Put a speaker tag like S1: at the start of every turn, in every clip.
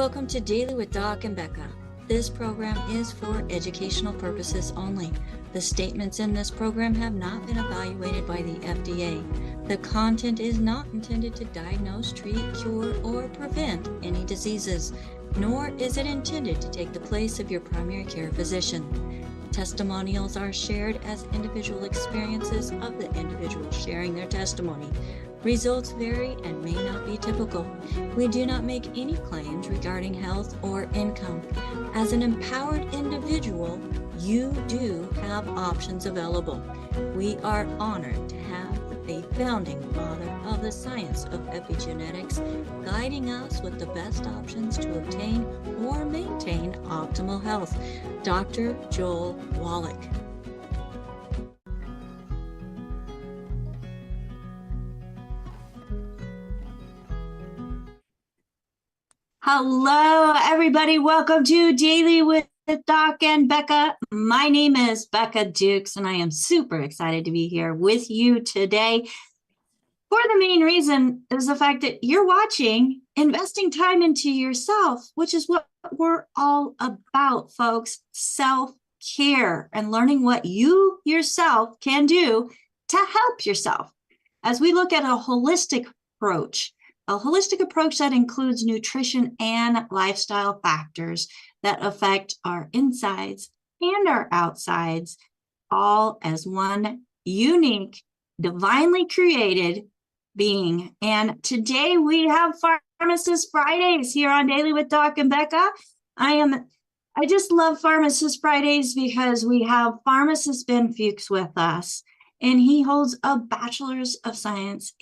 S1: Welcome to Daily with Doc and Becca. This program is for educational purposes only. The statements in this program have not been evaluated by the FDA. The content is not intended to diagnose, treat, cure, or prevent any diseases, nor is it intended to take the place of your primary care physician. Testimonials are shared as individual experiences of the individual sharing their testimony. Results vary and may not be typical. We do not make any claims regarding health or income. As an empowered individual, you do have options available. We are honored to have a founding father of the science of epigenetics guiding us with the best options to obtain or maintain optimal health, Dr. Joel Wallach. Hello, everybody. Welcome to Daily with Doc and Becca. My name is Becca Dukes, and I am super excited to be here with you today. For the main reason is the fact that you're watching, investing time into yourself, which is what we're all about, folks. Self-care and learning what you yourself can do to help yourself. As we look at a holistic approach that includes nutrition and lifestyle factors that affect our insides and our outsides, all as one unique, divinely created being. And today we have Pharmacist Fridays here on Daily with Doc and Becca. I just love Pharmacist Fridays because we have Pharmacist Ben Fuchs with us, and he holds a Bachelor's of Science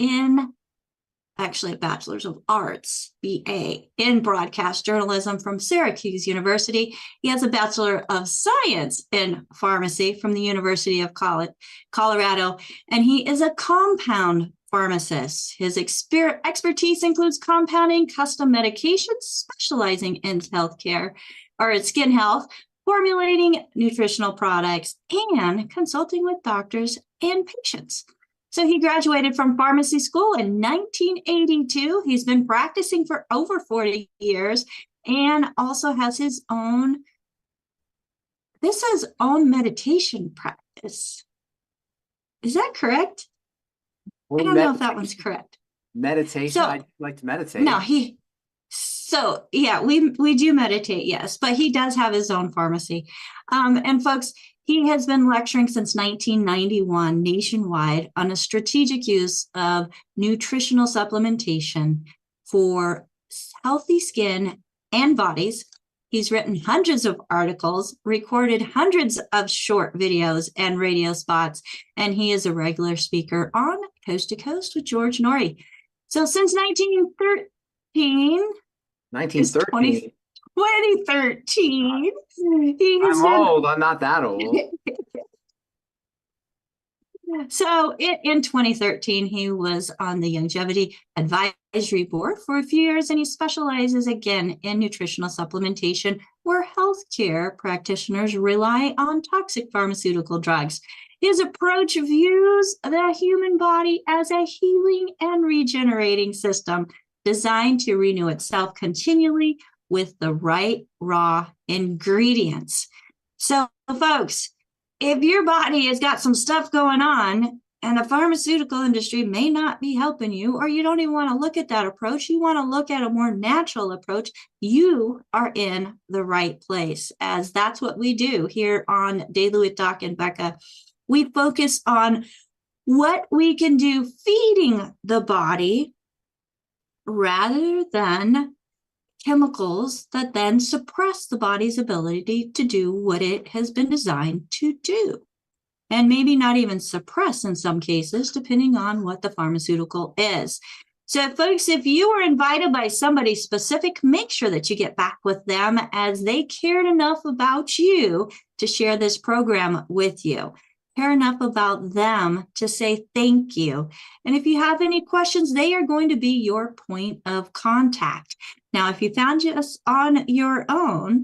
S1: actually a Bachelor's of Arts, BA, in broadcast journalism from Syracuse University. He has a Bachelor of Science in Pharmacy from the University of Colorado, and he is a compound pharmacist. His expertise includes compounding custom medications, specializing in healthcare or skin health, formulating nutritional products, and consulting with doctors and patients. So he graduated from pharmacy school in 1982. He's been practicing for over 40 years and also has his own meditation practice. Is that correct? I don't know if that one's correct.
S2: Meditation.
S1: So,
S2: I like to meditate.
S1: No, we do meditate, yes, but he does have his own pharmacy. And folks, he has been lecturing since 1991 nationwide on a strategic use of nutritional supplementation for healthy skin and bodies. He's written hundreds of articles, recorded hundreds of short videos and radio spots, and he is a regular speaker on Coast to Coast with George Norrie. So since 2013,
S2: I'm old. I'm not that old.
S1: So in 2013, he was on the Longevity Advisory Board for a few years, and he specializes again in nutritional supplementation, where healthcare practitioners rely on toxic pharmaceutical drugs. His approach views the human body as a healing and regenerating system designed to renew itself continually with the right raw ingredients. So, folks, if your body has got some stuff going on and the pharmaceutical industry may not be helping you, or you don't even want to look at that approach, you want to look at a more natural approach, you are in the right place, as that's what we do here on Daily with Doc and Becca. We focus on what we can do feeding the body rather than chemicals that then suppress the body's ability to do what it has been designed to do. And maybe not even suppress in some cases, depending on what the pharmaceutical is. So folks, if you were invited by somebody specific, make sure that you get back with them, as they cared enough about you to share this program with you. Care enough about them to say thank you. And if you have any questions, they are going to be your point of contact. Now, if you found us on your own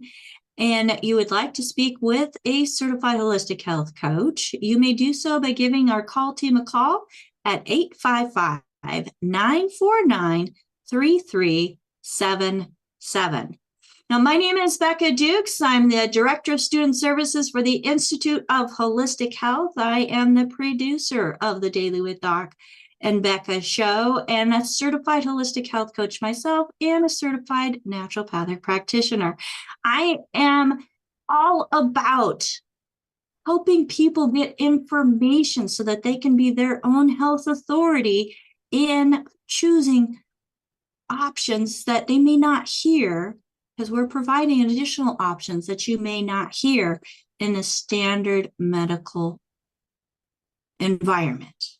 S1: and you would like to speak with a certified holistic health coach, you may do so by giving our call team a call at 855-949-3377. Now, my name is Becca Dukes. I'm the Director of Student Services for the Institute of Holistic Health. I am the producer of the Daily with Doc and Becca show, and a certified holistic health coach myself, and a certified naturopathic practitioner. I am all about helping people get information so that they can be their own health authority in choosing options that they may not hear, because we're providing additional options that you may not hear in a standard medical environment.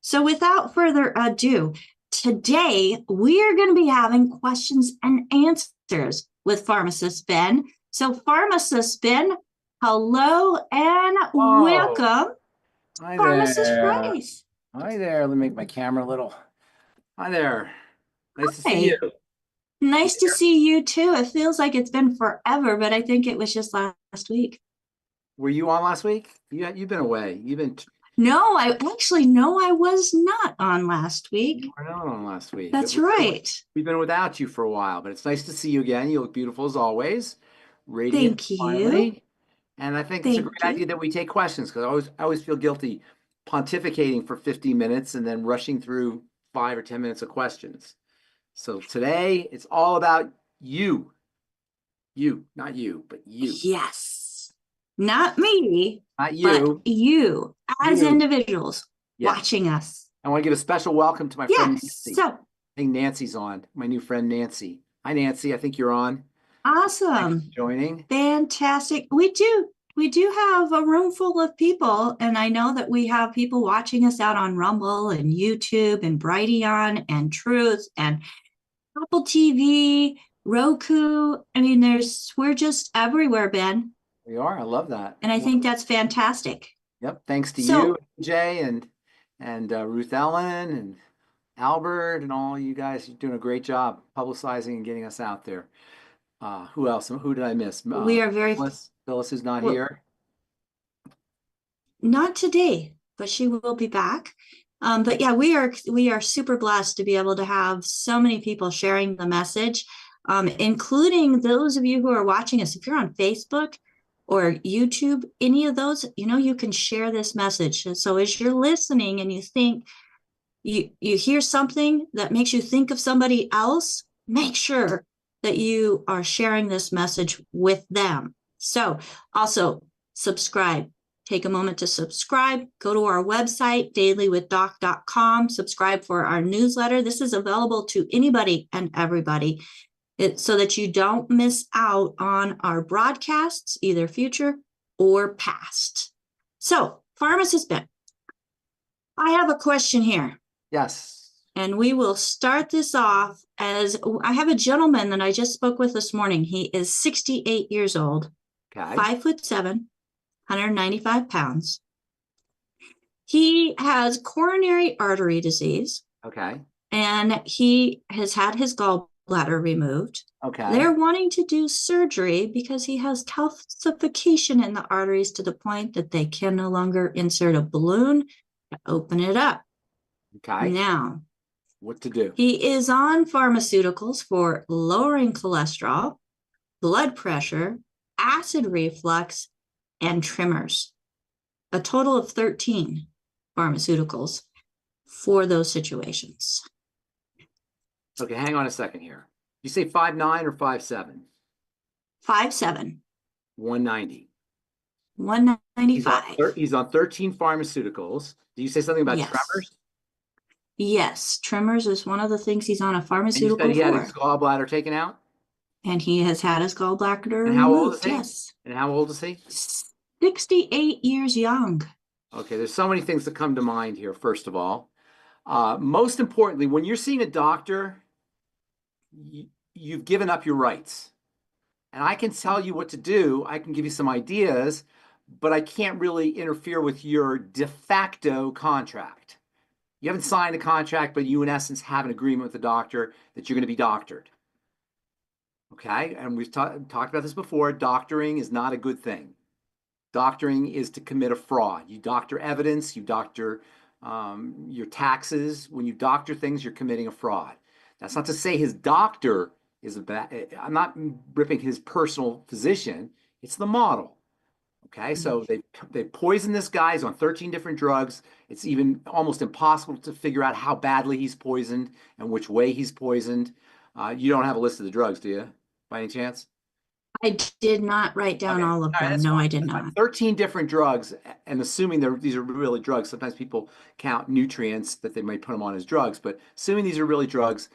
S1: So without further ado, today we are going to be having questions and answers with Pharmacist Ben. So Pharmacist Ben, hello and welcome.
S2: Hi
S1: Pharmacist
S2: there.
S1: Price.
S2: Hi there. Let me make my camera a little. Hi there. Nice to see
S1: Hey.
S2: you.
S1: Nice to see you too. It feels like it's been forever, but I think it was just last week.
S2: Were you on last week? You've been away.
S1: No, I was not on last week.
S2: You were not on last week.
S1: That's right.
S2: We've been without you for a while, but it's nice to see you again. You look beautiful as always. Radiant,
S1: Thank you.
S2: finally. And I think it's a great
S1: you.
S2: idea that we take questions, because I always feel guilty pontificating for 15 minutes and then rushing through 5 or 10 minutes of questions. So today it's all about you. You, not you, but you.
S1: Yes. Not me.
S2: Not you.
S1: But you as individuals watching us.
S2: I want to give a special welcome to my friend Nancy.
S1: So
S2: I think Nancy's on. My new friend Nancy. Hi Nancy, I think you're on.
S1: Awesome.
S2: Thanks for joining.
S1: Fantastic. We do have a room full of people, and I know that we have people watching us out on Rumble and YouTube and Brighteon and Truth and Apple TV, Roku. I mean, we're just everywhere, Ben.
S2: We are. I love that.
S1: And I think that's fantastic.
S2: Yep. Thanks to you, Jay, and Ruth Ellen and Albert and all you guys. You're doing a great job publicizing and getting us out there. Who else? Who did I miss?
S1: We are very
S2: Phyllis is not here.
S1: Not today, but she will be back. But yeah, we are super blessed to be able to have so many people sharing the message, including those of you who are watching us. If you're on Facebook or YouTube, any of those, you can share this message. So as you're listening and you think you hear something that makes you think of somebody else, make sure that you are sharing this message with them. So also subscribe. Take a moment to subscribe. Go to our website, DailywithDoc.com. Subscribe for our newsletter. This is available to anybody and everybody, so that you don't miss out on our broadcasts, either future or past. So, Pharmacist Ben, I have a question here.
S2: Yes.
S1: And we will start this off as I have a gentleman that I just spoke with this morning. He is 68 years old, 5'7", 195 pounds. He has coronary artery disease.
S2: Okay.
S1: And he has had his gallbladder removed.
S2: Okay.
S1: They're wanting to do surgery because he has calcification in the arteries to the point that they can no longer insert a balloon to open it up.
S2: Okay.
S1: Now,
S2: what to do?
S1: He is on pharmaceuticals for lowering cholesterol, blood pressure, acid reflux, and tremors. A total of 13 pharmaceuticals for those situations.
S2: Okay, hang on a second here. You say 5'9" or 5'7"?
S1: 5'7".
S2: 190.
S1: 195.
S2: He's on 13 pharmaceuticals. Do you say something about tremors?
S1: Yes, tremors is one of the things he's on a pharmaceutical for.
S2: And you said he had his gallbladder taken out?
S1: And he has had his gallbladder removed.
S2: And how old is he?
S1: Yes.
S2: And how old is he?
S1: 68 years young.
S2: Okay, there's so many things that come to mind here, first of all. Most importantly, when you're seeing a doctor, you've given up your rights. And I can tell you what to do. I can give you some ideas, but I can't really interfere with your de facto contract. You haven't signed a contract, but you, in essence, have an agreement with the doctor that you're going to be doctored. Okay? And we've talked about this before. Doctoring is not a good thing. Doctoring is to commit a fraud. You doctor evidence. You doctor your taxes. When you doctor things, you're committing a fraud. That's not to say his doctor is a bad, I'm not ripping his personal physician, it's the model. Okay, so they poisoned this guy. He's on 13 different drugs. It's even almost impossible to figure out how badly he's poisoned and which way he's poisoned. You don't have a list of the drugs, do you, by any chance?
S1: I did not write down
S2: Okay.
S1: all of
S2: All right,
S1: them.
S2: that's
S1: No,
S2: fine.
S1: I did
S2: That's fine.
S1: not.
S2: 13 different drugs, and assuming these are really drugs, sometimes people count nutrients that they might put them on as drugs, but assuming these are really drugs,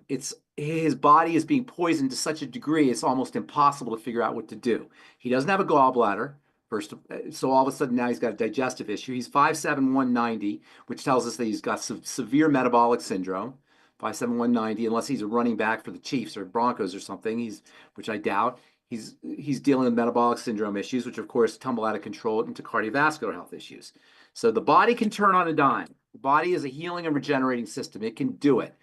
S2: it's his body is being poisoned to such a degree it's almost impossible to figure out what to do. He doesn't have a gallbladder. First, so all of a sudden now he's got a digestive issue. He's 5'7", 190, which tells us that he's got severe metabolic syndrome. 5'7", 190, unless he's a running back for the Chiefs or Broncos or something, which I doubt. He's dealing with metabolic syndrome issues, which of course tumble out of control into cardiovascular health issues. So the body can turn on a dime. The body is a healing and regenerating system. It can do it.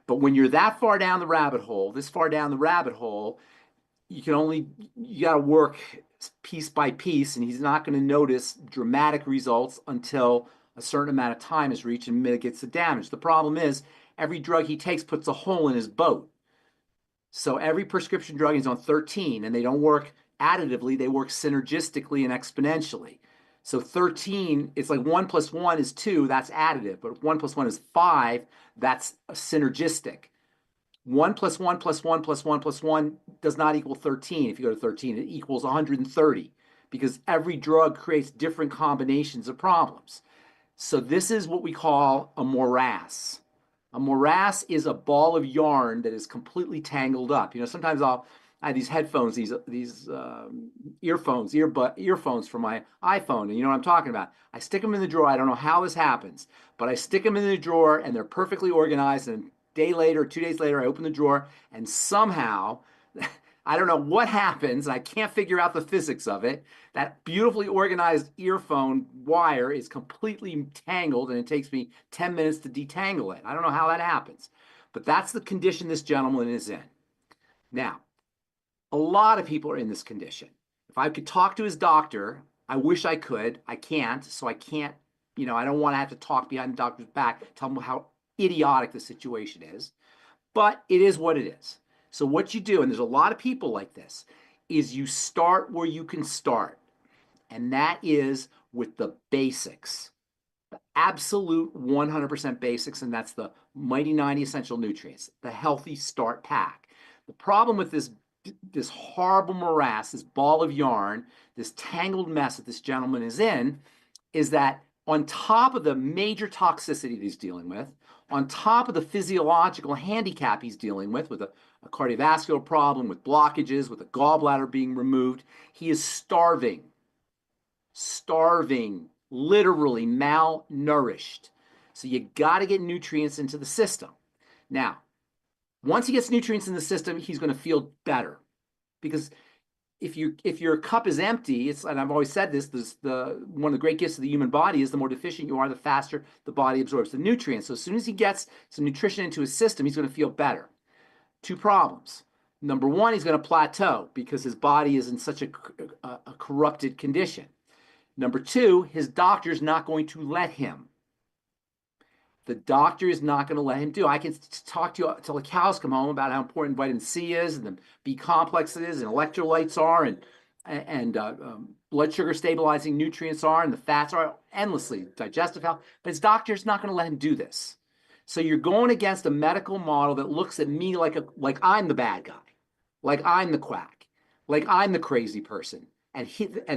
S2: But when you're that far down the rabbit hole, this far down the rabbit hole, you got to work piece by piece, and he's not going to notice dramatic results until a certain amount of time is reached and mitigates the damage. The problem is every drug he takes puts a hole in his boat. So every prescription drug is on 13, and they don't work additively, they work synergistically and exponentially. So 13, it's like 1 + 1 is 2, that's additive, but if 1 + 1 is 5, that's synergistic. 1 + 1 + 1 + 1 + 1 does not equal 13. If you go to 13, it equals 130 because every drug creates different combinations of problems. So this is what we call a morass. A morass is a ball of yarn that is completely tangled up. Sometimes I have these headphones, these earphones for my iPhone, and you know what I'm talking about. I stick them in the drawer. I don't know how this happens, but I stick them in the drawer, and they're perfectly organized, and a day later, 2 days later, I open the drawer, and somehow, I don't know what happens, and I can't figure out the physics of it. That beautifully organized earphone wire is completely tangled, and it takes me 10 minutes to detangle it. I don't know how that happens, but that's the condition this gentleman is in. Now, a lot of people are in this condition. If I could talk to his doctor, I wish I could. I can't, so I can't, I don't want to have to talk behind the doctor's back, tell him how idiotic the situation is, but it is what it is. So what you do, and there's a lot of people like this, is you start where you can start, and that is with the basics, the absolute 100% basics, and that's the Mighty 90 Essential Nutrients, the Healthy Start Pack. The problem with this horrible morass, this ball of yarn, this tangled mess that this gentleman is in, is that on top of the major toxicity that he's dealing with, on top of the physiological handicap he's dealing with a cardiovascular problem, with blockages, with a gallbladder being removed, he is starving, literally malnourished. So you got to get nutrients into the system. Now, once he gets nutrients in the system, he's going to feel better, because if your cup is empty, and I've always said this, one of the great gifts of the human body is the more deficient you are, the faster the body absorbs the nutrients. So as soon as he gets some nutrition into his system, he's going to feel better. Two problems. Number one, he's going to plateau because his body is in such a corrupted condition. Number two, his doctor's not going to let him. The doctor is not going to let him do. I can talk to you till the cows come home about how important vitamin C is, and the B complex it is, and electrolytes are, and blood sugar stabilizing nutrients are, and the fats are, endlessly, digestive health. But his doctor is not going to let him do this. So you're going against a medical model that looks at me like I'm the bad guy, like I'm the quack, like I'm the crazy person, and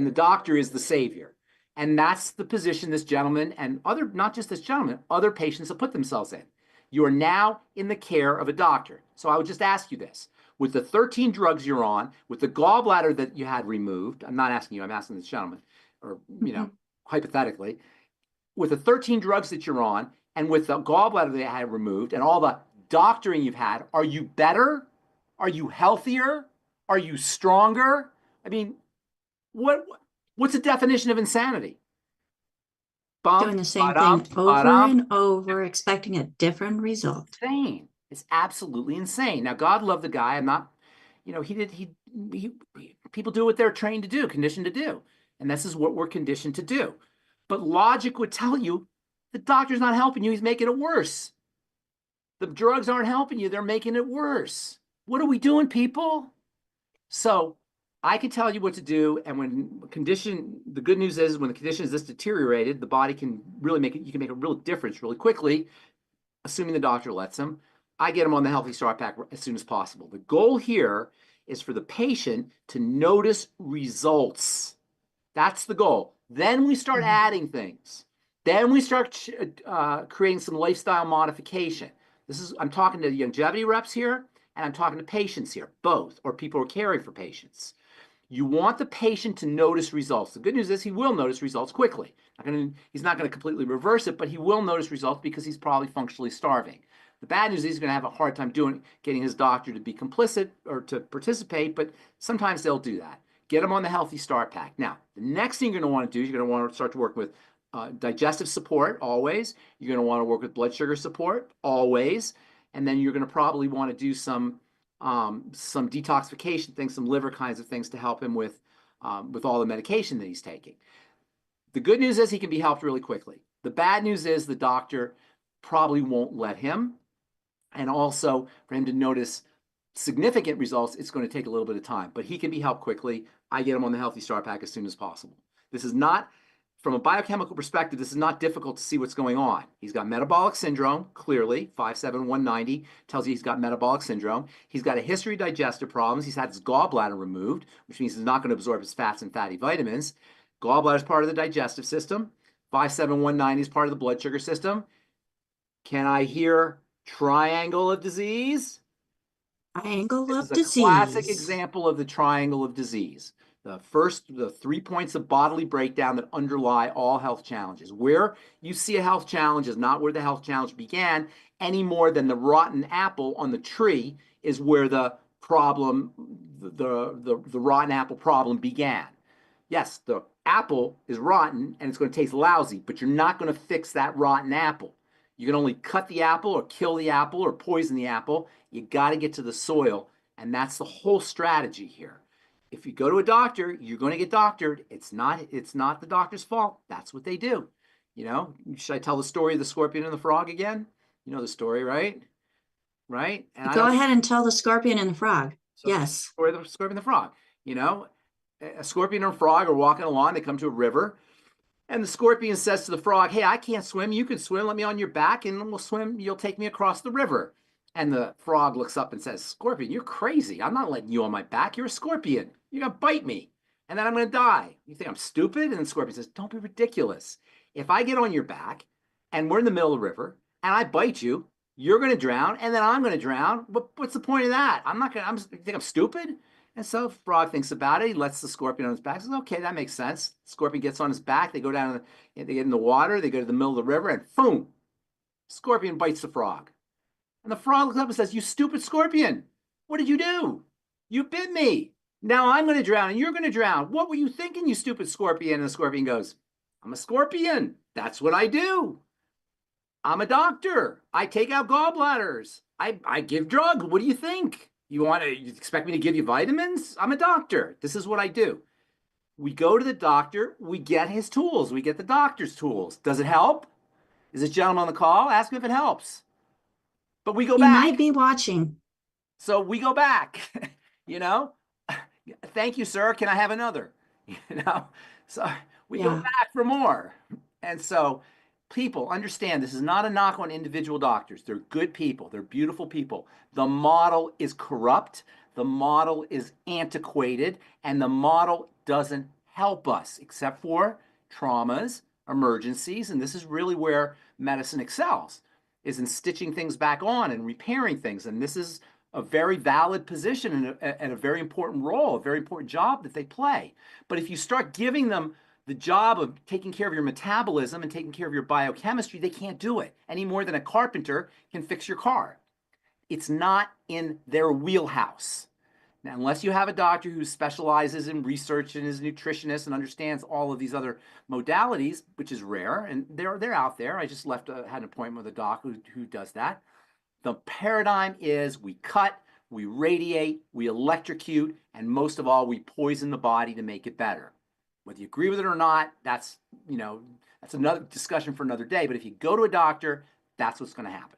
S2: the doctor is the savior. And that's the position this gentleman and not just this gentleman, other patients have put themselves in. You are now in the care of a doctor. So I would just ask you this. With the 13 drugs you're on, with the gallbladder that you had removed, I'm not asking you, I'm asking this gentleman, or, hypothetically, with the 13 drugs that you're on, and with the gallbladder that you had removed, and all the doctoring you've had, are you better? Are you healthier? Are you stronger? I mean, what's the definition of insanity?
S1: Doing the same thing over and over, expecting a different result.
S2: Insane. It's absolutely insane. Now, God love the guy. I'm not, people do what they're trained to do, conditioned to do. And this is what we're conditioned to do. But logic would tell you the doctor's not helping you. He's making it worse. The drugs aren't helping you. They're making it worse. What are we doing, people? So I can tell you what to do. And the good news is when the condition is this deteriorated, the body can really you can make a real difference really quickly, assuming the doctor lets him. I get him on the Healthy Start Pack as soon as possible. The goal here is for the patient to notice results. That's the goal. Then we start adding things. Then we start creating some lifestyle modification. I'm talking to longevity reps here, and I'm talking to patients here, both, or people who are caring for patients. You want the patient to notice results. The good news is he will notice results quickly. He's not going to completely reverse it, but he will notice results because he's probably functionally starving. The bad news is he's going to have a hard time getting his doctor to be complicit or to participate, but sometimes they'll do that. Get him on the Healthy Start Pack. Now, the next thing you're going to want to do is you're going to want to start to work with digestive support, always. You're going to want to work with blood sugar support, always. And then you're going to probably want to do some detoxification things, some liver kinds of things to help him with all the medication that he's taking. The good news is he can be helped really quickly. The bad news is the doctor probably won't let him. And also for him to notice significant results, it's going to take a little bit of time, but he can be helped quickly. I get him on the Healthy Start Pack as soon as possible. This is not, from a biochemical perspective, this is not difficult to see what's going on. He's got metabolic syndrome, clearly, 5'7", 190, tells you he's got metabolic syndrome. He's got a history of digestive problems. He's had his gallbladder removed, which means he's not going to absorb his fats and fatty vitamins. Gallbladder is part of the digestive system. 5'7", 190 is part of the blood sugar system. Can I hear triangle of disease?
S1: Triangle
S2: This
S1: of
S2: is a
S1: disease.
S2: classic example of the triangle of disease. The 3 points of bodily breakdown that underlie all health challenges. Where you see a health challenge is not where the health challenge began, any more than the rotten apple on the tree is where the problem, the rotten apple problem began. Yes, the apple is rotten and it's going to taste lousy, but you're not going to fix that rotten apple. You can only cut the apple or kill the apple or poison the apple. You got to get to the soil, and that's the whole strategy here. If you go to a doctor, you're going to get doctored. It's not the doctor's fault. That's what they do. Should I tell the story of the scorpion and the frog again? You know the story, right? Right? And
S1: Go ahead and tell the scorpion and the frog. Yes.
S2: Or the scorpion and the frog. A scorpion and a frog are walking along. They come to a river. And the scorpion says to the frog, hey, I can't swim. You can swim. Let me on your back and we'll swim. You'll take me across the river. And the frog looks up and says, Scorpion, you're crazy. I'm not letting you on my back. You're a scorpion. You're going to bite me. And then I'm going to die. You think I'm stupid? And the scorpion says, don't be ridiculous. If I get on your back and we're in the middle of the river and I bite you, you're going to drown and then I'm going to drown. What's the point of that? You think I'm stupid? And so frog thinks about it. He lets the scorpion on his back. Says, okay, that makes sense. Scorpion gets on his back. They go down, they get in the water. They go to the middle of the river and boom, scorpion bites the frog. And the frog looks up and says, you stupid scorpion. What did you do? You bit me. Now I'm going to drown and you're going to drown. What were you thinking, you stupid scorpion? And the scorpion goes, I'm a scorpion. That's what I do. I'm a doctor. I take out gallbladders. I give drugs. What do you think? You expect me to give you vitamins? I'm a doctor. This is what I do. We go to the doctor. We get his tools. We get the doctor's tools. Does it help? Is this gentleman on the call? Ask him if it helps. But we go back.
S1: He might be watching.
S2: So we go back. Thank you, sir. Can I have another? So we go back for more. And so people understand this is not a knock on individual doctors. They're good people. They're beautiful people. The model is corrupt. The model is antiquated. And the model doesn't help us except for traumas, emergencies. And this is really where medicine excels, is in stitching things back on and repairing things. And this is a very valid position and a very important role, a very important job that they play. But if you start giving them the job of taking care of your metabolism and taking care of your biochemistry, they can't do it any more than a carpenter can fix your car. It's not in their wheelhouse. Now, unless you have a doctor who specializes in research and is a nutritionist and understands all of these other modalities, which is rare, and they're out there. I just had an appointment with a doc who does that. The paradigm is we cut, we radiate, we electrocute, and most of all, we poison the body to make it better. Whether you agree with it or not, that's another discussion for another day. But if you go to a doctor, that's what's going to happen.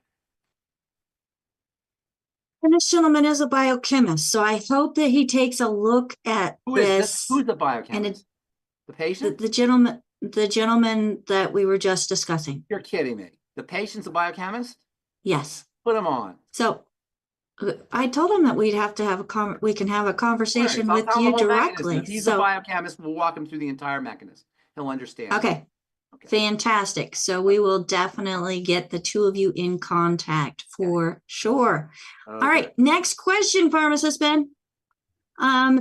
S1: And this gentleman is a biochemist, so I hope that he takes a look at
S2: Who is this?
S1: this.
S2: Who's the
S1: And
S2: biochemist? The patient?
S1: the gentleman that we were just discussing.
S2: You're kidding me. The patient's a biochemist?
S1: Yes.
S2: Put him on.
S1: So I told him that we'd have to have we can have a conversation with
S2: I'll tell him
S1: you
S2: the whole mechanism.
S1: directly.
S2: If he's a biochemist, we'll walk him through the entire mechanism. He'll understand.
S1: Okay. Fantastic. So we will definitely get the two of you in contact for sure.
S2: Okay.
S1: All right. Next question, Pharmacist Ben.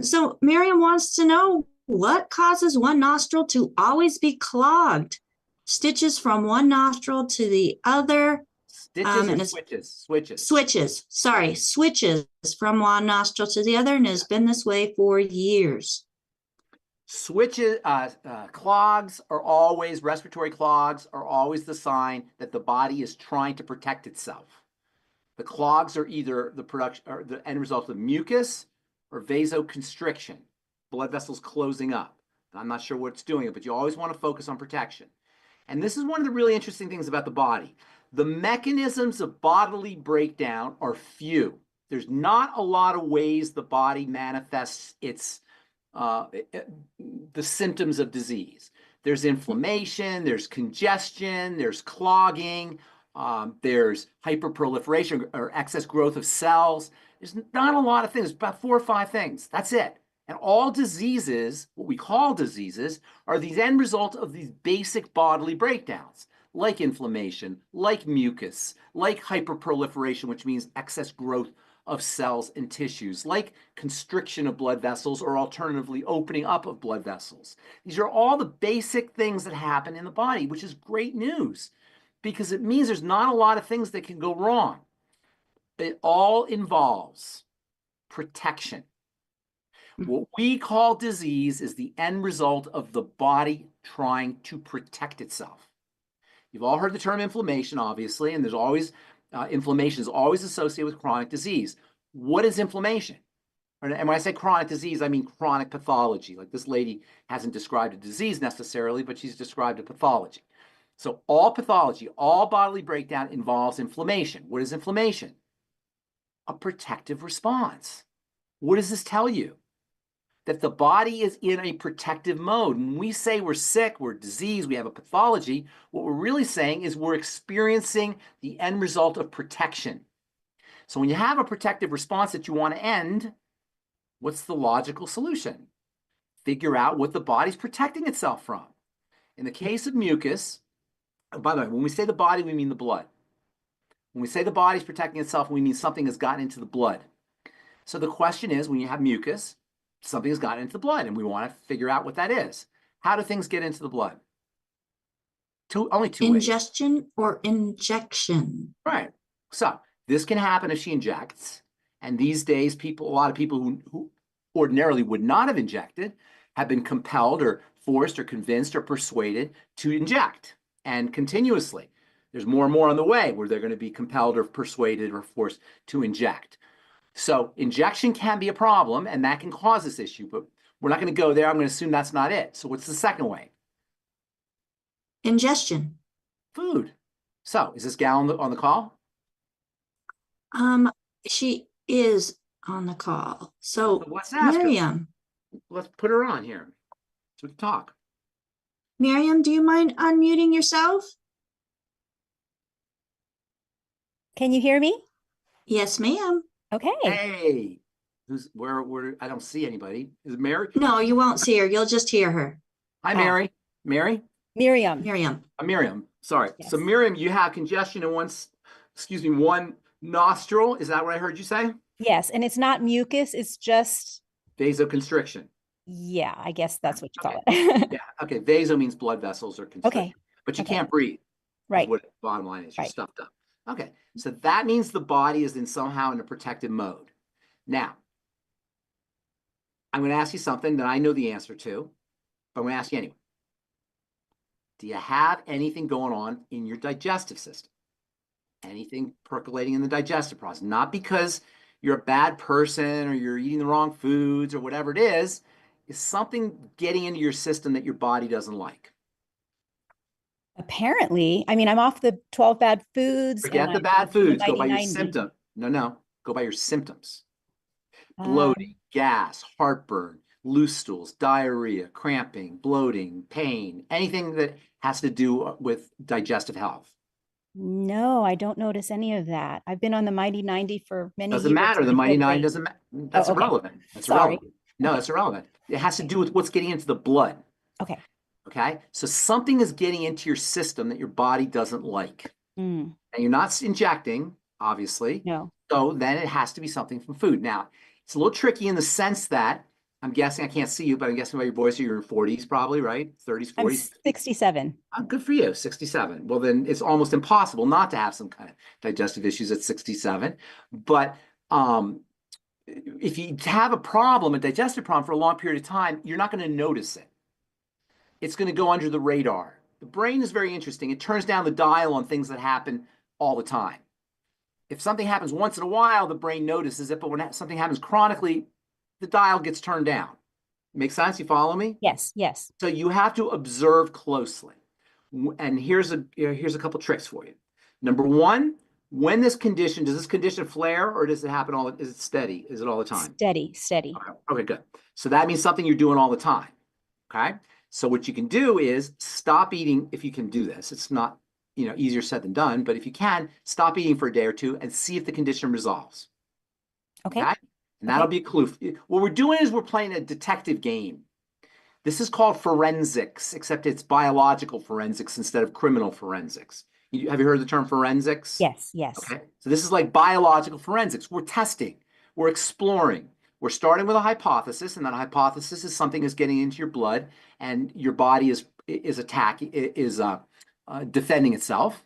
S1: So Miriam wants to know what causes one nostril to always be clogged? Stitches from one nostril to the other.
S2: Stitches or switches? Switches.
S1: Sorry, switches from one nostril to the other, and has been this way for years.
S2: Switches, clogs are always, respiratory clogs are always the sign that the body is trying to protect itself. The clogs are either the production or the end result of mucus or vasoconstriction, blood vessels closing up. I'm not sure what it's doing, but you always want to focus on protection. And this is one of the really interesting things about the body. The mechanisms of bodily breakdown are few. There's not a lot of ways the body manifests its the symptoms of disease. There's inflammation, there's congestion, there's clogging, there's hyperproliferation or excess growth of cells. There's not a lot of things, about 4 or 5 things. That's it. And all diseases, what we call diseases, are these end result of these basic bodily breakdowns, like inflammation, like mucus, like hyperproliferation, which means excess growth of cells and tissues, like constriction of blood vessels or alternatively opening up of blood vessels. These are all the basic things that happen in the body, which is great news because it means there's not a lot of things that can go wrong. It all involves protection. What we call disease is the end result of the body trying to protect itself. You've all heard the term inflammation, obviously, and there's always inflammation is always associated with chronic disease. What is inflammation? And when I say chronic disease, I mean chronic pathology. Like this lady hasn't described a disease necessarily, but she's described a pathology. So all pathology, all bodily breakdown involves inflammation. What is inflammation? A protective response. What does this tell you? That the body is in a protective mode. When we say we're sick, we're diseased, we have a pathology, what we're really saying is we're experiencing the end result of protection. So when you have a protective response that you want to end, what's the logical solution? Figure out what the body's protecting itself from. In the case of mucus, by the way, when we say the body, we mean the blood. When we say the body's protecting itself, we mean something has gotten into the blood. So the question is, when you have mucus, something has gotten into the blood, and we want to figure out what that is. How do things get into the blood? Only two ways.
S1: Ingestion or injection.
S2: Right. So this can happen if she injects. And these days, a lot of people who ordinarily would not have injected have been compelled or forced or convinced or persuaded to inject, and continuously. There's more and more on the way where they're going to be compelled or persuaded or forced to inject. So injection can be a problem, and that can cause this issue, but we're not going to go there. I'm going to assume that's not it. So what's the second way?
S1: Ingestion.
S2: Food. So is this gal on the call?
S1: She is on the call. So
S2: let's ask
S1: Miriam.
S2: her. Let's put her on here so we can talk.
S1: Miriam, do you mind unmuting yourself?
S3: Can you hear me?
S1: Yes, ma'am.
S3: Okay.
S2: Hey, where? I don't see anybody. Is it Mary?
S1: No, you won't see her. You'll just hear her.
S2: Hi, Mary. Mary?
S3: Miriam.
S2: Miriam. Sorry.
S3: Yes.
S2: So Miriam, you have congestion in one nostril. Is that what I heard you say?
S3: Yes, and it's not mucus. It's just
S2: Vasoconstriction.
S3: Yeah, I guess that's what you call
S2: Okay.
S3: it.
S2: Yeah. Okay. Vaso means blood vessels or constriction.
S3: Okay.
S2: But you
S3: Okay.
S2: can't breathe.
S3: Right.
S2: What the bottom line is, you're
S3: Right.
S2: stuffed up. Okay. So that means the body is somehow in a protective mode. Now, I'm going to ask you something that I know the answer to, but I'm going to ask you anyway. Do you have anything going on in your digestive system? Anything percolating in the digestive process? Not because you're a bad person or you're eating the wrong foods or whatever it is something getting into your system that your body doesn't like?
S3: Apparently, I mean, I'm off the 12 bad foods.
S2: Forget
S3: and
S2: the
S3: I'm
S2: bad foods. Go by your
S3: 90-90.
S2: symptom. No. Go by your symptoms.
S3: Um,
S2: Bloating, gas, heartburn, loose stools, diarrhea, cramping, bloating, pain, anything that has to do with digestive health.
S3: no, I don't notice any of that. I've been on the Mighty 90 for many
S2: Doesn't
S3: years.
S2: matter.
S3: And
S2: The
S3: I
S2: Mighty
S3: feel
S2: Nine
S3: great.
S2: doesn't matter. That's
S3: Oh, okay.
S2: irrelevant. That's
S3: Sorry.
S2: irrelevant. No,
S3: Okay.
S2: that's irrelevant. It has to
S3: Okay.
S2: do with what's getting into the blood.
S3: Okay.
S2: Okay. So something is getting into your system that your body doesn't like.
S3: Mm,
S2: And you're not injecting, obviously.
S3: no.
S2: So then it has to be something from food. Now, it's a little tricky in the sense that I'm guessing, I can't see you, but I'm guessing by your voice, you're in 40s probably, right? 30s,
S3: I'm
S2: 40s.
S3: 67.
S2: Oh, good for you, 67. Well, then it's almost impossible not to have some kind of digestive issues at 67. But if you have a problem, a digestive problem for a long period of time, you're not going to notice it. It's going to go under the radar. The brain is very interesting. It turns down the dial on things that happen all the time. If something happens once in a while, the brain notices it, but when something happens chronically, the dial gets turned down. Make sense? You follow me?
S3: Yes, yes.
S2: So you have to observe closely. And here's a couple tricks for you. Number one, when does this condition flare, or does it happen is it steady? Is it all the time?
S3: Steady, steady.
S2: Okay, good. So that means something you're doing all the time. Okay. So what you can do is stop eating if you can do this. It's not, easier said than done, but if you can, stop eating for a day or two and see if the condition resolves.
S3: Okay.
S2: Okay. And that'll be a clue. What we're doing is we're playing a detective game. This is called forensics, except it's biological forensics instead of criminal forensics. Have you heard the term forensics?
S3: Yes, yes.
S2: Okay. So this is like biological forensics. We're testing, we're exploring. We're starting with a hypothesis, and that hypothesis is something is getting into your blood, and your body is defending itself.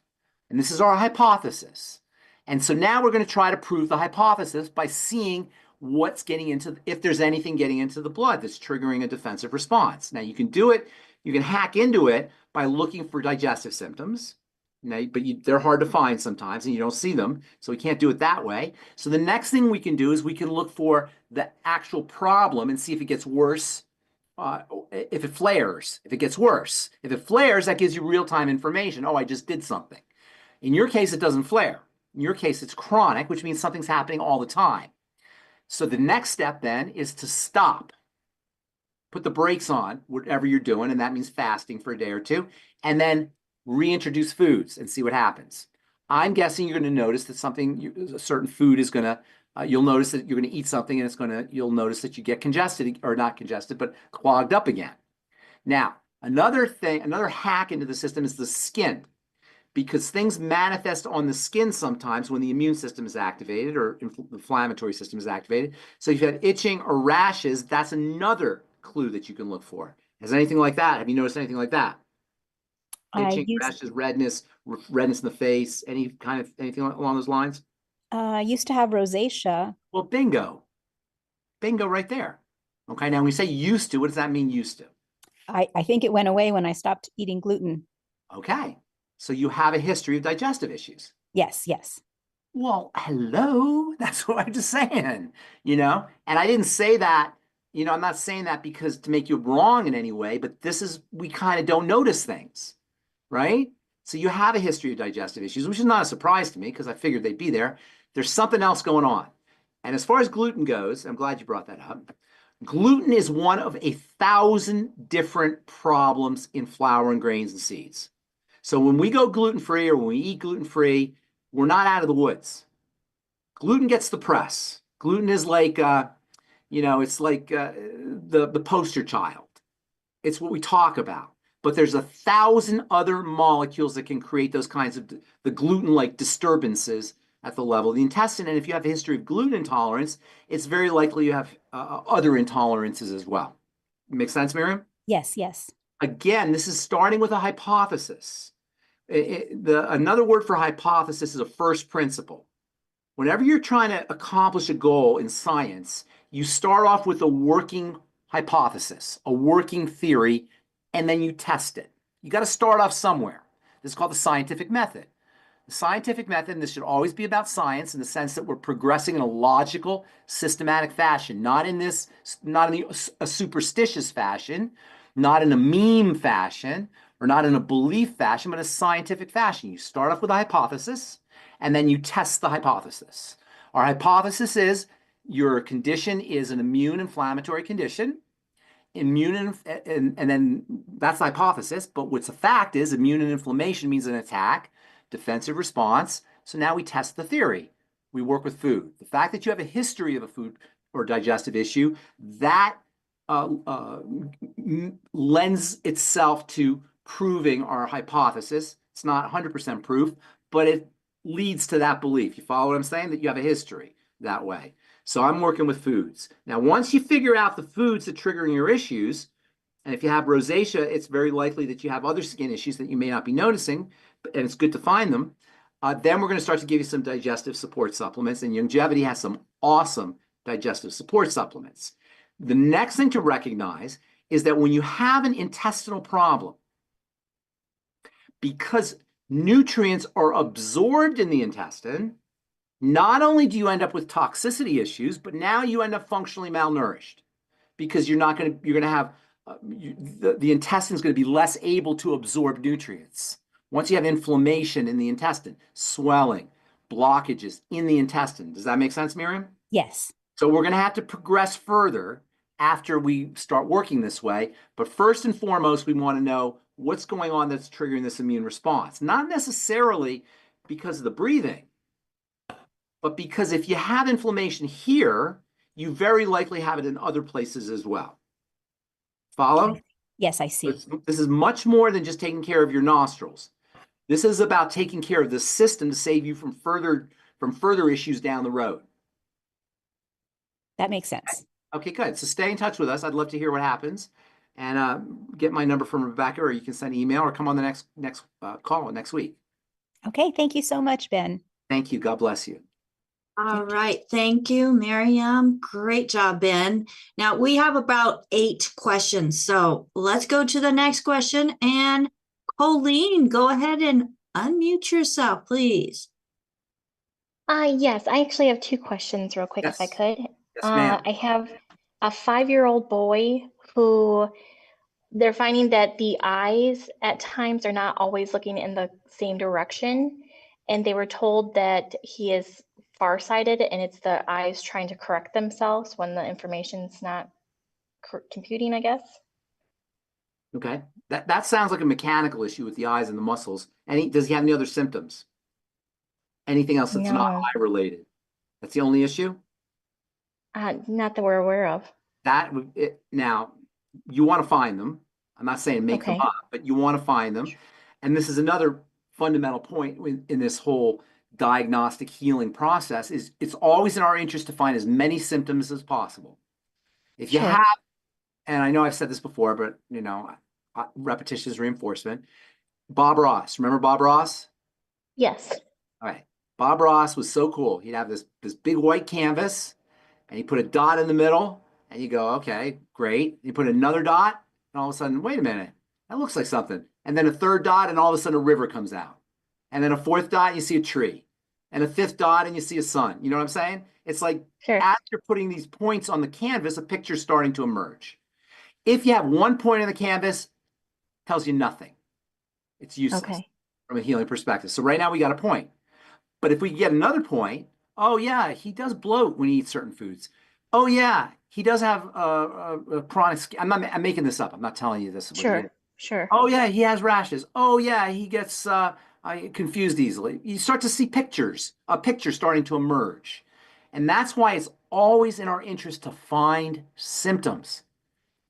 S2: And this is our hypothesis. And so now we're going to try to prove the hypothesis by seeing what's getting into, if there's anything getting into the blood that's triggering a defensive response. Now you can do it, you can hack into it by looking for digestive symptoms. Now, but they're hard to find sometimes and you don't see them, so we can't do it that way. So the next thing we can do is we can look for the actual problem and see if it gets worse, if it flares, if it gets worse. If it flares, that gives you real-time information. Oh, I just did something. In your case, it doesn't flare. In your case, it's chronic, which means something's happening all the time. So the next step then is to stop. Put the brakes on whatever you're doing, and that means fasting for a day or two, and then reintroduce foods and see what happens. I'm guessing you're going to notice that a certain food is going to, you'll notice that you're going to eat something and you'll notice that you get congested, or not congested, but clogged up again. Now, another hack into the system is the skin, because things manifest on the skin sometimes when the immune system is activated or the inflammatory system is activated. So if you have itching or rashes, that's another clue that you can look for. Has anything like that? Have you noticed anything like that? Itching, rashes, redness in the face, anything along those lines?
S3: I used to have rosacea.
S2: Well, bingo. Bingo right there. Okay, now when we say used to, what does that mean, used to?
S3: I think it went away when I stopped eating gluten.
S2: Okay, so you have a history of digestive issues.
S3: Yes, yes.
S2: Well, hello. That's what I'm just saying, And I didn't say that, I'm not saying that because to make you wrong in any way, but we kind of don't notice things, right? So you have a history of digestive issues, which is not a surprise to me because I figured they'd be there. There's something else going on. And as far as gluten goes, I'm glad you brought that up. Gluten is one of 1,000 different problems in flour and grains and seeds. So when we go gluten-free or when we eat gluten-free, we're not out of the woods. Gluten gets the press. Gluten is like, it's like the poster child. It's what we talk about. But there's 1,000 other molecules that can create those kinds of the gluten-like disturbances at the level of the intestine. And if you have a history of gluten intolerance, it's very likely you have other intolerances as well. Make sense, Miriam?
S3: Yes, yes.
S2: Again, this is starting with a hypothesis. Another word for hypothesis is a first principle. Whenever you're trying to accomplish a goal in science, you start off with a working hypothesis, a working theory, and then you test it. You got to start off somewhere. This is called the scientific method. The scientific method, and this should always be about science in the sense that we're progressing in a logical, systematic fashion, not in a superstitious fashion, not in a meme fashion, or not in a belief fashion, but a scientific fashion. You start off with a hypothesis, and then you test the hypothesis. Our hypothesis is your condition is an immune inflammatory condition. And then that's the hypothesis. But what's a fact is immune and inflammation means an attack, defensive response. So now we test the theory. We work with food. The fact that you have a history of a food or digestive issue, that lends itself to proving our hypothesis. It's not 100% proof, but it leads to that belief. You follow what I'm saying? That you have a history that way. So I'm working with foods. Now, once you figure out the foods that are triggering your issues, and if you have rosacea, it's very likely that you have other skin issues that you may not be noticing, and it's good to find them. Then we're going to start to give you some digestive support supplements, and Longevity has some awesome digestive support supplements. The next thing to recognize is that when you have an intestinal problem, because nutrients are absorbed in the intestine, not only do you end up with toxicity issues, but now you end up functionally malnourished because you're going to have the intestine is going to be less able to absorb nutrients. Once you have inflammation in the intestine, swelling, blockages in the intestine. Does that make sense, Miriam?
S3: Yes.
S2: So we're going to have to progress further after we start working this way. But first and foremost, we want to know what's going on that's triggering this immune response. Not necessarily because of the breathing, but because if you have inflammation here, you very likely have it in other places as well. Follow?
S3: Yes, I see.
S2: This is much more than just taking care of your nostrils. This is about taking care of the system to save you from further issues down the road.
S3: That makes sense.
S2: Okay, good. So stay in touch with us. I'd love to hear what happens. And get my number from Rebecca, or you can send an email or come on the next call next week.
S3: Okay, thank you so much, Ben.
S2: Thank you. God bless you.
S1: All right. Thank you, Miriam. Great job, Ben. Now we have about 8 questions. So let's go to the next question. And Colleen, go ahead and unmute yourself, please.
S4: Yes, I actually have 2 questions real quick, if I
S2: Yes.
S4: could.
S2: Yes, ma'am.
S4: I have a 5-year-old boy who they're finding that the eyes at times are not always looking in the same direction. And they were told that he is farsighted and it's the eyes trying to correct themselves when the information's not computing, I guess.
S2: Okay. That sounds like a mechanical issue with the eyes and the muscles. Does he have any other symptoms? Anything else that's not
S4: No.
S2: eye related? That's the only issue?
S4: Not that we're aware of.
S2: Now, you want to find them. I'm not saying make them
S4: Okay.
S2: up, but you want to find them. And this is another fundamental point in this whole diagnostic healing process is it's always in our interest to find as many symptoms as possible. If you
S4: Sure.
S2: have, and I know I've said this before, but repetition is reinforcement. Bob Ross, remember Bob Ross?
S4: Yes.
S2: All right. Bob Ross was so cool. He'd have this big white canvas and he put a dot in the middle and you go, okay, great. You put another dot and all of a sudden, wait a minute, that looks like something. And then a third dot and all of a sudden a river comes out. And then a fourth dot and you see a tree. And a fifth dot and you see a sun. You know what I'm saying? It's like
S4: Sure.
S2: as you're putting these points on the canvas, a picture's starting to emerge. If you have one point on the canvas, it tells you nothing. It's useless
S4: Okay.
S2: from a healing perspective. So right now we got a point. But if we get another point, oh yeah, he does bloat when he eats certain foods. Oh yeah, he does have a chronic skin. I'm making this up. I'm not telling you this.
S4: Sure. Sure.
S2: Oh yeah, he has rashes. Oh yeah, he gets confused easily. You start to see a picture starting to emerge. And that's why it's always in our interest to find symptoms.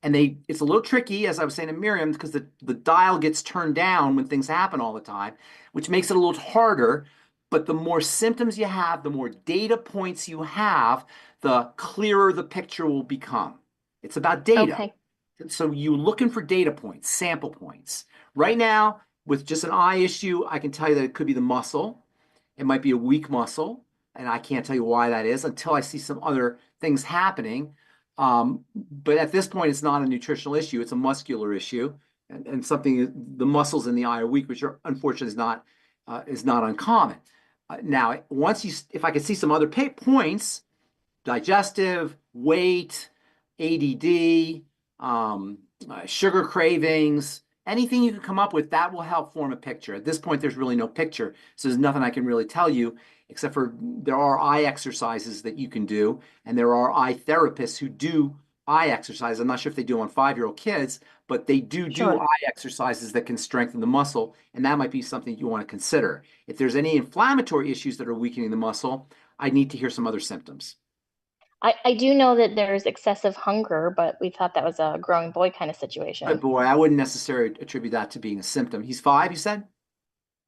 S2: And it's a little tricky, as I was saying to Miriam, because the dial gets turned down when things happen all the time, which makes it a little harder. But the more symptoms you have, the more data points you have, the clearer the picture will become. It's about data.
S4: Okay.
S2: So you're looking for data points, sample points. Right now, with just an eye issue, I can tell you that it could be the muscle. It might be a weak muscle, and I can't tell you why that is until I see some other things happening. But at this point, it's not a nutritional issue. It's a muscular issue, and something the muscles in the eye are weak, which are unfortunately is not uncommon. Now, if I could see some other points, digestive, weight, ADD, sugar cravings, anything you can come up with, that will help form a picture. At this point, there's really no picture. So there's nothing I can really tell you, except for there are eye exercises that you can do. And there are eye therapists who do eye exercise. I'm not sure if they do on 5-year-old kids, but they do
S4: Sure.
S2: eye exercises that can strengthen the muscle. And that might be something you want to consider. If there's any inflammatory issues that are weakening the muscle, I need to hear some other symptoms.
S4: I do know that there's excessive hunger, but we thought that was a growing boy kind of situation.
S2: Good boy. I wouldn't necessarily attribute that to being a symptom. He's 5, you said?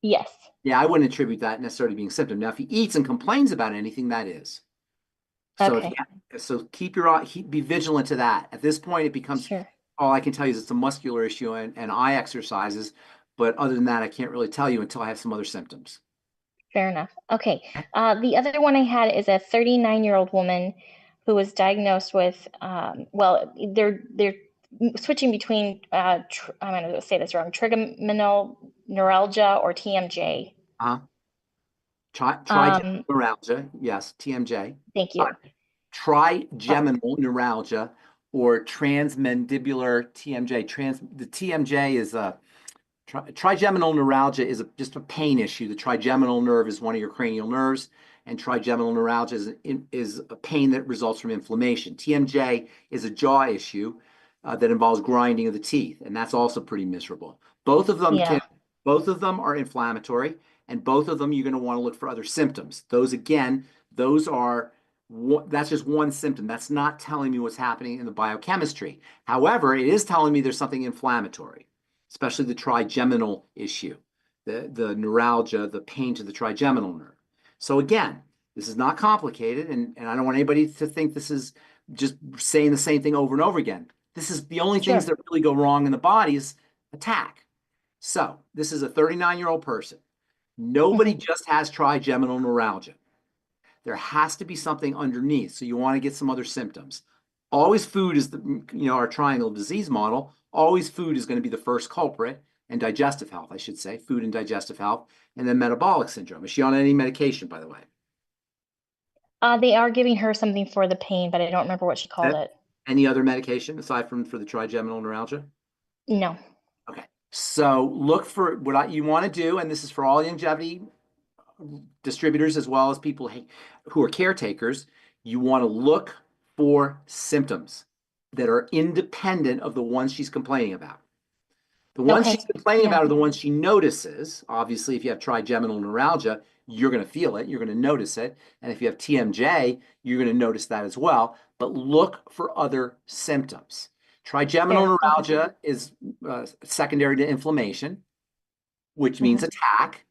S4: Yes.
S2: Yeah, I wouldn't attribute that necessarily to being a symptom. Now, if he eats and complains about anything, that is. So
S4: Okay.
S2: so keep your eye, be vigilant to that. At this point, it becomes,
S4: Sure.
S2: all I can tell you is it's a muscular issue and eye exercises. But other than that, I can't really tell you until I have some other symptoms.
S4: Fair enough. Okay. The other one I had is a 39-year-old woman who was diagnosed with, well, they're switching between, I'm going to say this wrong, trigeminal neuralgia or TMJ.
S2: Trigeminal neuralgia, yes, TMJ.
S4: Thank you.
S2: Trigeminal neuralgia or transmandibular TMJ. The TMJ is trigeminal neuralgia is just a pain issue. The trigeminal nerve is one of your cranial nerves, and trigeminal neuralgia is a pain that results from inflammation. TMJ is a jaw issue that involves grinding of the teeth, and that's also pretty miserable. Both of them are inflammatory, and both of them you're going to want to look for other symptoms. Those again, that's just one symptom. That's not telling me what's happening in the biochemistry. However, it is telling me there's something inflammatory, especially the trigeminal issue, the neuralgia, the pain to the trigeminal nerve. So again, this is not complicated, and I don't want anybody to think this is just saying the same thing over and over again. This is the only things that really go wrong in the body is attack. So this is a 39-year-old person. Nobody just has trigeminal neuralgia. There has to be something underneath. So you want to get some other symptoms. Always food is our triangle disease model. Always food is going to be the first culprit, and digestive health, I should say, food and digestive health, and then metabolic syndrome. Is she on any medication, by the way?
S4: They are giving her something for the pain, but I don't remember what she called it.
S2: Any other medication aside from for the trigeminal neuralgia?
S4: No.
S2: Okay. So look for what you want to do, and this is for all longevity distributors as well as people who are caretakers. You want to look for symptoms that are independent of the ones she's complaining about. The ones she's complaining about are the ones she notices. Obviously, if you have trigeminal neuralgia, you're going to feel it. You're going to notice it. And if you have TMJ, you're going to notice that as well. But look for other symptoms. Trigeminal neuralgia is secondary to inflammation, which means attack.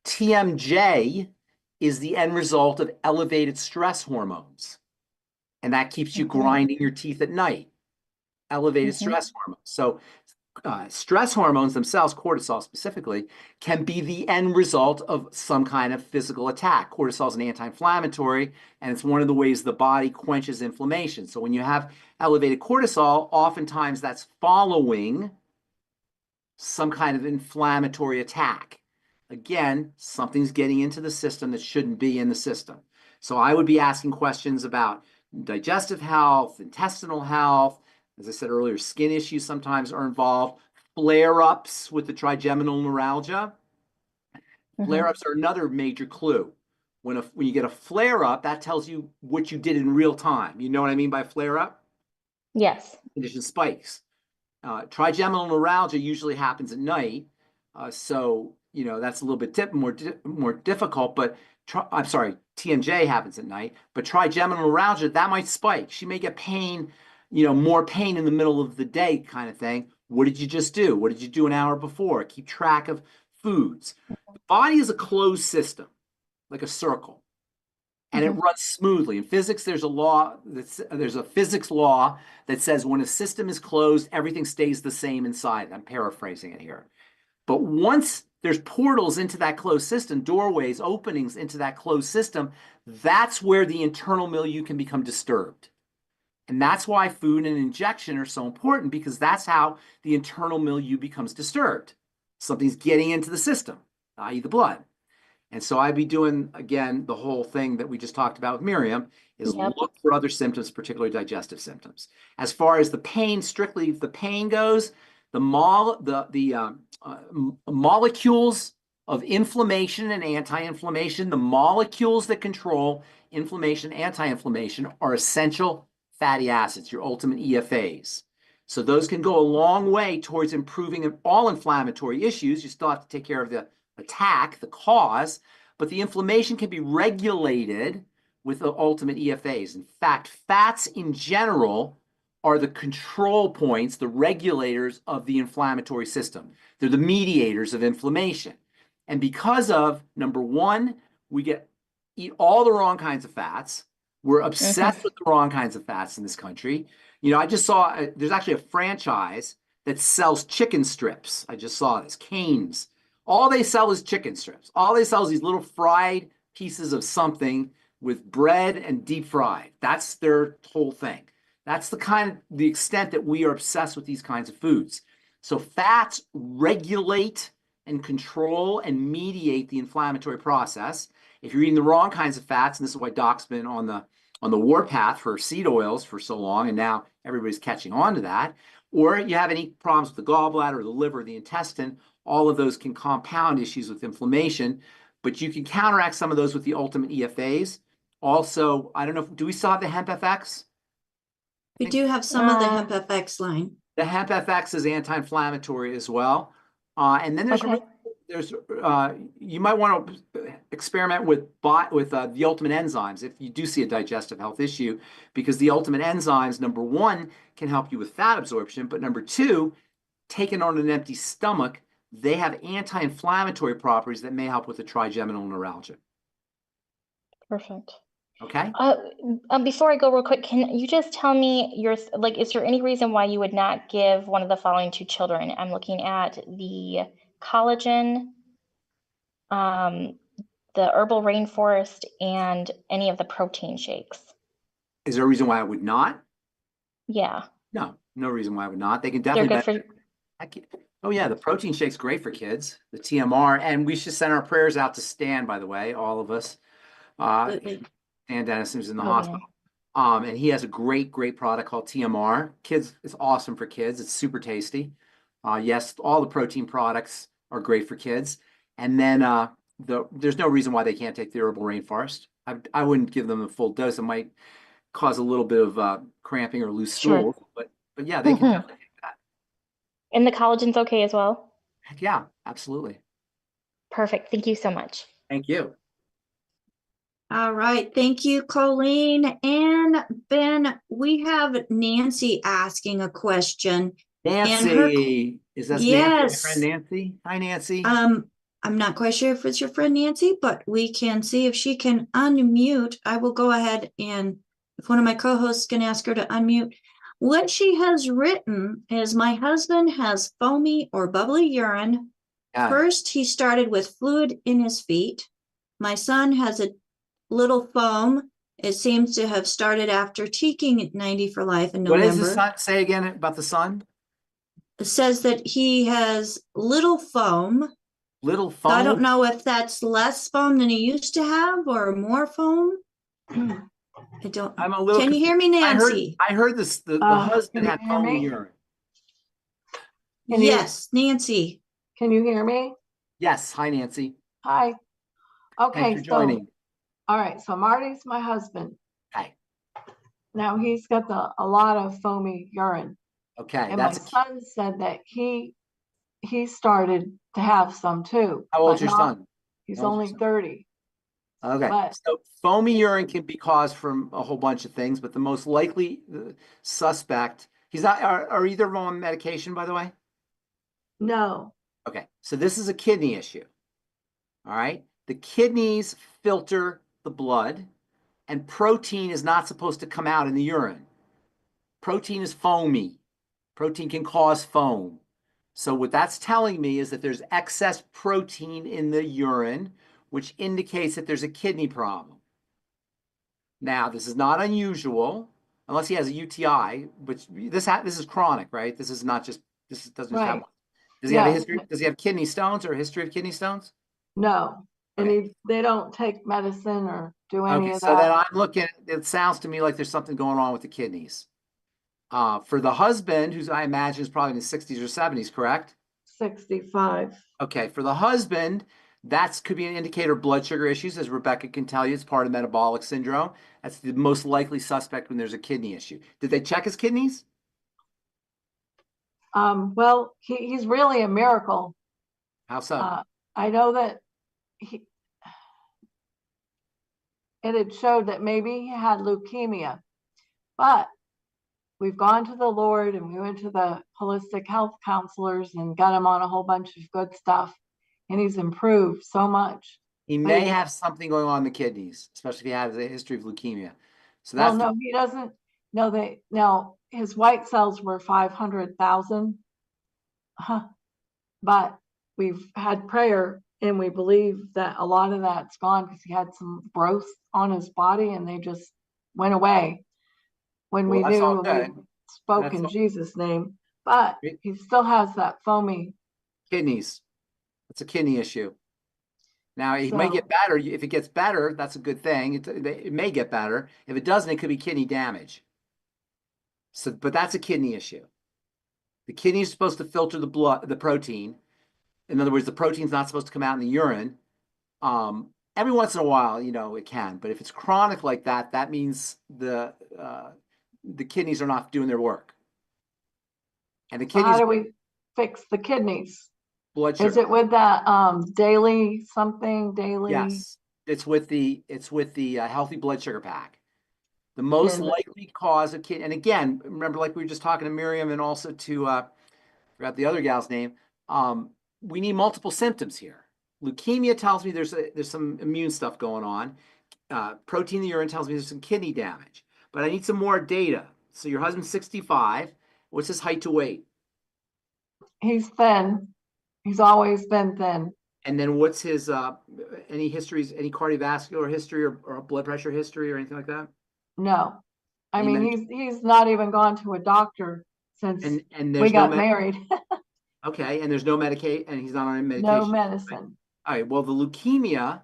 S2: TMJ is the end result of elevated stress hormones. And that keeps you grinding your teeth at night. Elevated stress hormones. So stress hormones themselves, cortisol specifically, can be the end result of some kind of physical attack. Cortisol is an anti-inflammatory, and it's one of the ways the body quenches inflammation. So when you have elevated cortisol, oftentimes that's following some kind of inflammatory attack. Again, something's getting into the system that shouldn't be in the system. So I would be asking questions about digestive health, intestinal health. As I said earlier, skin issues sometimes are involved. Flare-ups with the trigeminal neuralgia. Flare-ups are another major clue. When you get a flare-up, that tells you what you did in real time. You know what I mean by flare-up?
S4: Yes.
S2: Condition spikes. Trigeminal neuralgia usually happens at night, so that's a little bit more difficult. But I'm sorry, TMJ happens at night, but trigeminal neuralgia, that might spike. She may get pain, more pain in the middle of the day kind of thing. What did you just do? What did you do an hour before? Keep track of foods. The body is a closed system, like a circle, and it runs smoothly. In physics, there's a physics law that says when a system is closed, everything stays the same inside. I'm paraphrasing it here. But once there's portals into that closed system, doorways, openings into that closed system, that's where the internal milieu can become disturbed. And that's why food and injection are so important, because that's how the internal milieu becomes disturbed. Something's getting into the system, i.e. the blood. And so I'd be doing, again, the whole thing that we just talked about with Miriam, is look for other symptoms, particularly digestive symptoms. As far as the pain, strictly if the pain goes, The molecules of inflammation and anti-inflammation, the molecules that control inflammation, anti-inflammation, are essential fatty acids, your ultimate EFAs. So those can go a long way towards improving all inflammatory issues. You still have to take care of the attack, the cause, but the inflammation can be regulated with the ultimate EFAs. In fact, fats in general are the control points, the regulators of the inflammatory system. They're the mediators of inflammation. And because of, number one, we eat all the wrong kinds of fats. We're obsessed with the wrong kinds of fats in this country. You know, I just saw, there's actually a franchise that sells chicken strips. I just saw this, Cane's. All they sell is chicken strips. All they sell is these little fried pieces of something with bread and deep fried. That's their whole thing. That's the extent that we are obsessed with these kinds of foods. So fats regulate and control and mediate the inflammatory process. If you're eating the wrong kinds of fats, and this is why Doc's been on the warpath for seed oils for so long, and now everybody's catching on to that, or you have any problems with the gallbladder or the liver, the intestine, all of those can compound issues with inflammation, but you can counteract some of those with the ultimate EFAs. Also, I don't know, do we still have the Hemp FX?
S1: We do have some of the Hemp FX line.
S2: The Hemp FX is anti-inflammatory as well. And then there's you might want to experiment with the ultimate enzymes if you do see a digestive health issue, because the ultimate enzymes, number one, can help you with fat absorption, but number two, taken on an empty stomach, they have anti-inflammatory properties that may help with the trigeminal neuralgia.
S4: Perfect.
S2: Okay.
S4: Before I go real quick, can you just tell me is there any reason why you would not give one of the following to children? I'm looking at the collagen, the herbal rainforest, and any of the protein shakes.
S2: Is there a reason why I would not?
S4: Yeah.
S2: No reason why I would not. They can definitely
S4: They're good for.
S2: Oh yeah, the protein shake's great for kids, the TMR, and we should send our prayers out to Stan, by the way, all of us. Stan Dennis, who's in the hospital. And he has a great product called TMR. Kids, it's awesome for kids. It's super tasty. Yes, all the protein products are great for kids. And then there's no reason why they can't take the herbal rainforest. I wouldn't give them a full dose. It might cause a little bit of cramping or loose stools, but yeah, they can definitely take that.
S4: And the collagen's okay as well?
S2: Heck yeah, absolutely.
S4: Perfect. Thank you so much.
S2: Thank you.
S1: All right. Thank you, Colleen. And Ben, we have Nancy asking a question.
S2: Nancy, is that
S1: yes.
S2: Nancy, my friend Nancy? Hi, Nancy.
S1: I'm not quite sure if it's your friend Nancy, but we can see if she can unmute. I will go ahead and if one of my co-hosts can ask her to unmute. What she has written is, my husband has foamy or bubbly urine.
S2: Yeah.
S1: First, he started with fluid in his feet. My son has a little foam. It seems to have started after taking 90 for Life in November.
S2: What does the son say again about the son?
S1: It says that he has little foam.
S2: Little foam?
S1: So I don't know if that's less foam than he used to have or more foam. I don't.
S2: I'm a little.
S1: Can you hear me, Nancy?
S2: I heard this. The husband had foamy urine.
S1: Yes, Nancy.
S5: Can you hear me?
S2: Yes. Hi, Nancy.
S5: Hi. Okay.
S2: Thanks for joining.
S5: All right. So Marty's my husband.
S2: Hi.
S5: Now he's got a lot of foamy urine.
S2: Okay.
S5: And my son said that he started to have some too.
S2: How old's your son?
S5: He's only 30.
S2: Okay. So foamy urine can be caused from a whole bunch of things, but the most likely suspect, he's not, are either of them on medication, by the way?
S5: No.
S2: Okay. So this is a kidney issue. All right. The kidneys filter the blood, and protein is not supposed to come out in the urine. Protein is foamy. Protein can cause foam. So what that's telling me is that there's excess protein in the urine, which indicates that there's a kidney problem. Now, this is not unusual, unless he has a UTI, which this is chronic, right? This is not just, this doesn't just happen. Does he have a history? Does he have kidney stones or a history of kidney stones?
S5: No. And they don't take medicine or do any of that.
S2: So then I'm looking, it sounds to me like there's something going on with the kidneys. For the husband, who's I imagine is probably in his 60s or 70s, correct?
S5: 65.
S2: Okay, for the husband, that could be an indicator of blood sugar issues, as Rebecca can tell you. It's part of metabolic syndrome. That's the most likely suspect when there's a kidney issue. Did they check his kidneys?
S5: Well, he's really a miracle.
S2: How so?
S5: I know that it had showed that maybe he had leukemia, but we've gone to the Lord and we went to the holistic health counselors and got him on a whole bunch of good stuff, and he's improved so much.
S2: He
S5: But
S2: may have something going on in the kidneys, especially if he has a history of leukemia. So
S5: well,
S2: that's
S5: no, he doesn't. No, his white cells were 500,000. But we've had prayer and we believe that a lot of that's gone because he had some growth on his body and they just went away when
S2: well,
S5: we
S2: that's all
S5: knew
S2: good.
S5: we spoke
S2: That's
S5: in
S2: all-
S5: Jesus' name. But
S2: Great.
S5: he still has that foamy.
S2: Kidneys. It's a kidney issue. Now, it may
S5: So
S2: get better. If it gets better, that's a good thing. It may get better. If it doesn't, it could be kidney damage. So, but that's a kidney issue. The kidney is supposed to filter the blood, the protein. In other words, the protein's not supposed to come out in the urine. Every once in a while, it can. But if it's chronic like that, that means the kidneys are not doing their work. And the
S5: how
S2: kidneys,
S5: do we fix the kidneys?
S2: blood
S5: Is
S2: sugar.
S5: it with that daily something daily?
S2: Yes, it's with the healthy blood sugar pack. The most
S5: And
S2: likely cause of kidney, and again, remember, like we were just talking to Miriam and also to forgot the other gal's name. We need multiple symptoms here. Leukemia tells me there's some immune stuff going on. Protein in the urine tells me there's some kidney damage. But I need some more data. So your husband's 65. What's his height to weight?
S5: he's thin. He's always been thin.
S2: And then what's his any histories, any cardiovascular history or blood pressure history or anything like that?
S5: No, I
S2: Any
S5: mean he's not even gone to a doctor since
S2: and
S5: we
S2: there's
S5: got married.
S2: Okay, and there's no medication, and he's not on
S5: No
S2: medication.
S5: medicine.
S2: All right. Well, the leukemia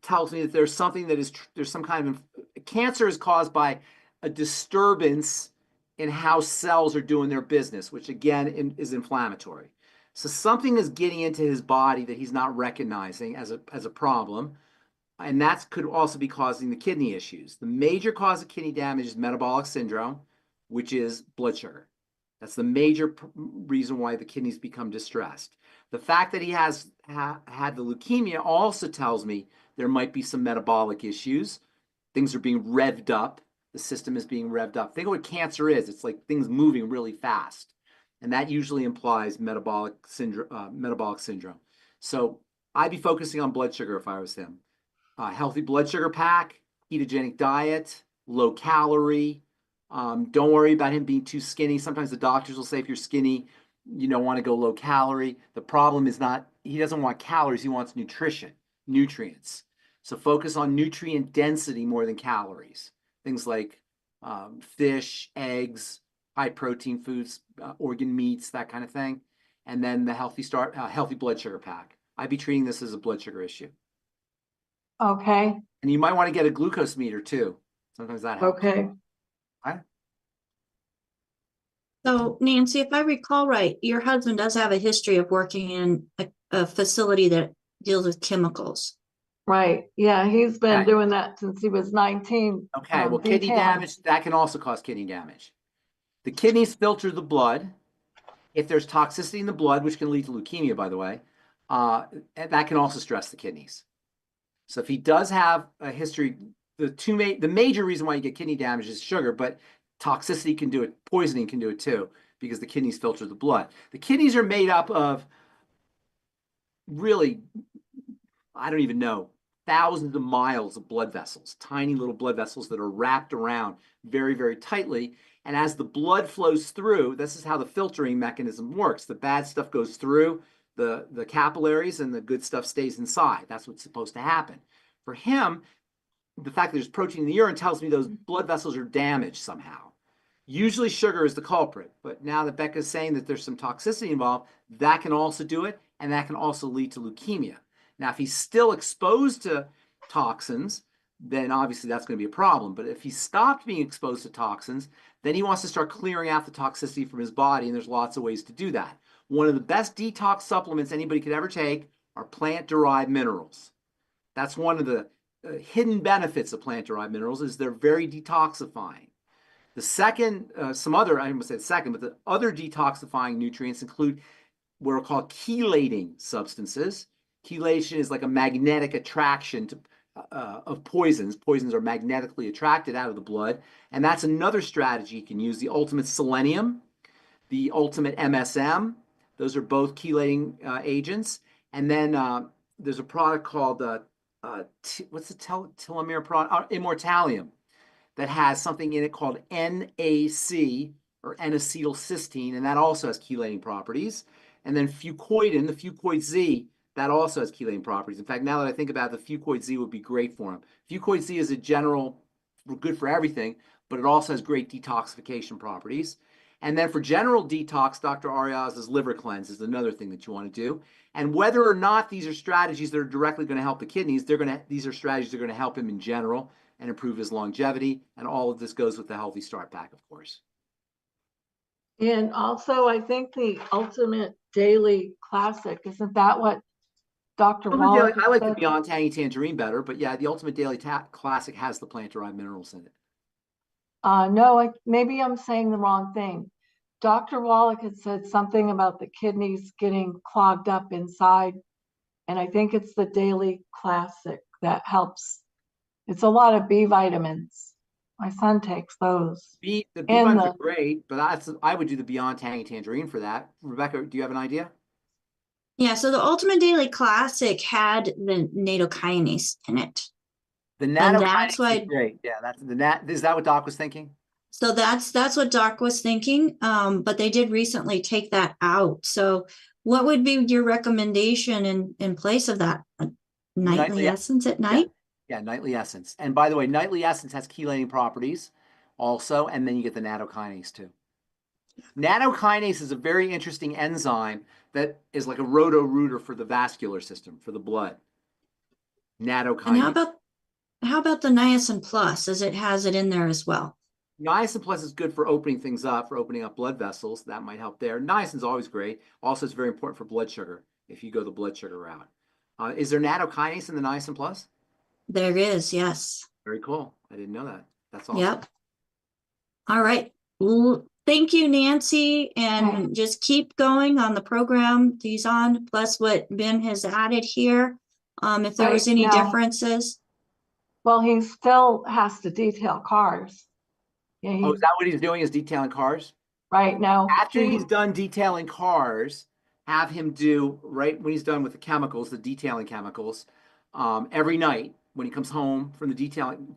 S2: tells me that there's something that there's some kind of cancer is caused by a disturbance in how cells are doing their business, which again is inflammatory. So something is getting into his body that he's not recognizing as a problem, and that could also be causing the kidney issues. The major cause of kidney damage is metabolic syndrome, which is blood sugar. That's the major reason why the kidneys become distressed. The fact that he has had the leukemia also tells me there might be some metabolic issues. Things are being revved up. The system is being revved up. Think of what cancer is. It's like things moving really fast. And that usually implies metabolic syndrome. So I'd be focusing on blood sugar if I was him. Healthy blood sugar pack, ketogenic diet, low calorie. Don't worry about him being too skinny. Sometimes the doctors will say if you're skinny, you don't want to go low calorie. The problem is not, he doesn't want calories, he wants nutrients. So focus on nutrient density more than calories. Things like fish, eggs, high protein foods, organ meats, that kind of thing. And then the healthy blood sugar pack. I'd be treating this as a blood sugar issue.
S5: Okay.
S2: And you might want to get a glucose meter too. Sometimes that helps.
S5: Okay.
S1: So Nancy, if I recall right, your husband does have a history of working in a facility that deals with chemicals.
S5: Right. Yeah, he's been
S2: Okay.
S5: doing that since he was 19.
S2: Okay, well, kidney
S5: detailing.
S2: damage, that can also cause kidney damage. The kidneys filter the blood. If there's toxicity in the blood, which can lead to leukemia, by the way, that can also stress the kidneys. So if he does have a history, the major reason why you get kidney damage is sugar, but toxicity can do it, poisoning can do it too, because the kidneys filter the blood. The kidneys are made up of really, I don't even know, thousands of miles of blood vessels, tiny little blood vessels that are wrapped around very, very tightly. And as the blood flows through, this is how the filtering mechanism works. The bad stuff goes through the capillaries and the good stuff stays inside. That's what's supposed to happen. For him, the fact that there's protein in the urine tells me those blood vessels are damaged somehow. Usually sugar is the culprit, but now that Becca's saying that there's some toxicity involved, that can also do it, and that can also lead to leukemia. Now, if he's still exposed to toxins, then obviously that's going to be a problem. But if he stopped being exposed to toxins, then he wants to start clearing out the toxicity from his body, and there's lots of ways to do that. One of the best detox supplements anybody could ever take are plant-derived minerals. That's one of the hidden benefits of plant-derived minerals, is they're very detoxifying. The second, I almost said second, but the other detoxifying nutrients include what are called chelating substances. Chelation is like a magnetic attraction of poisons. Poisons are magnetically attracted out of the blood, and that's another strategy you can use. The ultimate selenium, the ultimate MSM, those are both chelating agents. And then there's a product called what's the telomere product? Immortalium, that has something in it called NAC, or N-acetylcysteine, and that also has chelating properties. And then fucoidin, the Fucoid Z, that also has chelating properties. In fact, now that I think about it, the Fucoid Z would be great for him. Fucoid Z is a general, good for everything, but it also has great detoxification properties. And then for general detox, Dr. Arias's liver cleanse is another thing that you want to do. And whether or not these are strategies that are directly going to help the kidneys, these are strategies that are going to help him in general and improve his longevity. And all of this goes with the Healthy Start Pack, of course.
S5: And also, I think the Ultimate Daily Classic, isn't that what Dr. Wallach
S2: I like
S5: said?
S2: the Beyond Tangy Tangerine better, but yeah, the Ultimate Daily Classic has the plant-derived minerals in it.
S5: No, maybe I'm saying the wrong thing. Dr. Wallach had said something about the kidneys getting clogged up inside, and I think it's the Daily Classic that helps. It's a lot of B vitamins. My son takes those.
S2: The B vitamins are great, but I would do the Beyond Tangy Tangerine for that. Rebecca, do you have an idea?
S1: Yeah, so the Ultimate Daily Classic had the nattokinase in it.
S2: The nattokinase
S1: that's why
S2: is great. Yeah, is that what Doc was thinking?
S1: So that's what Doc was thinking. But they did recently take that out. So what would be your recommendation in place of that? Nightly essence at night?
S2: Yeah, nightly essence. And by the way, nightly essence has chelating properties also, and then you get the nattokinase too. Nattokinase is a very interesting enzyme that is like a roto-rooter for the vascular system, for the blood. Nattokinase.
S1: And how about the niacin plus, as it has it in there as well?
S2: Niacin plus is good for opening things up, for opening up blood vessels. That might help there. Niacin is always great. Also, it's very important for blood sugar if you go the blood sugar route. Is there nattokinase in the niacin plus?
S1: There is, yes.
S2: Very cool. I didn't know that. That's awesome.
S1: Yep. All right. Thank you, Nancy. And just keep going on the program he's on, plus what Ben has added here. If there was any differences.
S5: Well, he still has to detail cars. Yeah,
S2: is that what he's doing, is detailing cars?
S5: Right now.
S2: After he's done detailing cars, have him do, right when he's done with the chemicals, the detailing chemicals, every night when he comes home from the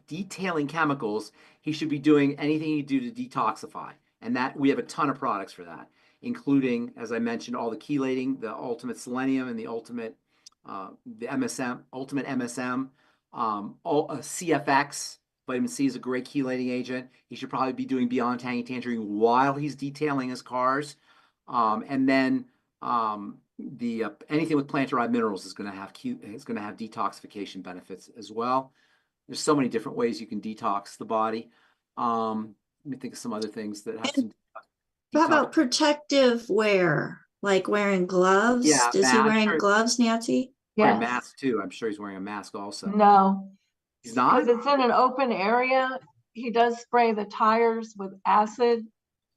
S2: detailing chemicals, he should be doing anything he do to detoxify. And that we have a ton of products for that, including, as I mentioned, all the chelating, the ultimate selenium and the ultimate, the MSM, ultimate MSM, CFX. Vitamin C is a great chelating agent. He should probably be doing Beyond Tangy Tangerine while he's detailing his cars. And then anything with plant-derived minerals is going to have detoxification benefits as well. There's so many different ways you can detox the body. Let me think of some other things that have some.
S1: How about protective wear, like wearing gloves?
S2: Yeah,
S1: is he wearing gloves, Nancy?
S5: Yeah,
S2: wearing a mask too. I'm sure he's wearing a mask also.
S5: No,
S2: he's not.
S5: Because it's in an open area. He does spray the tires with acid.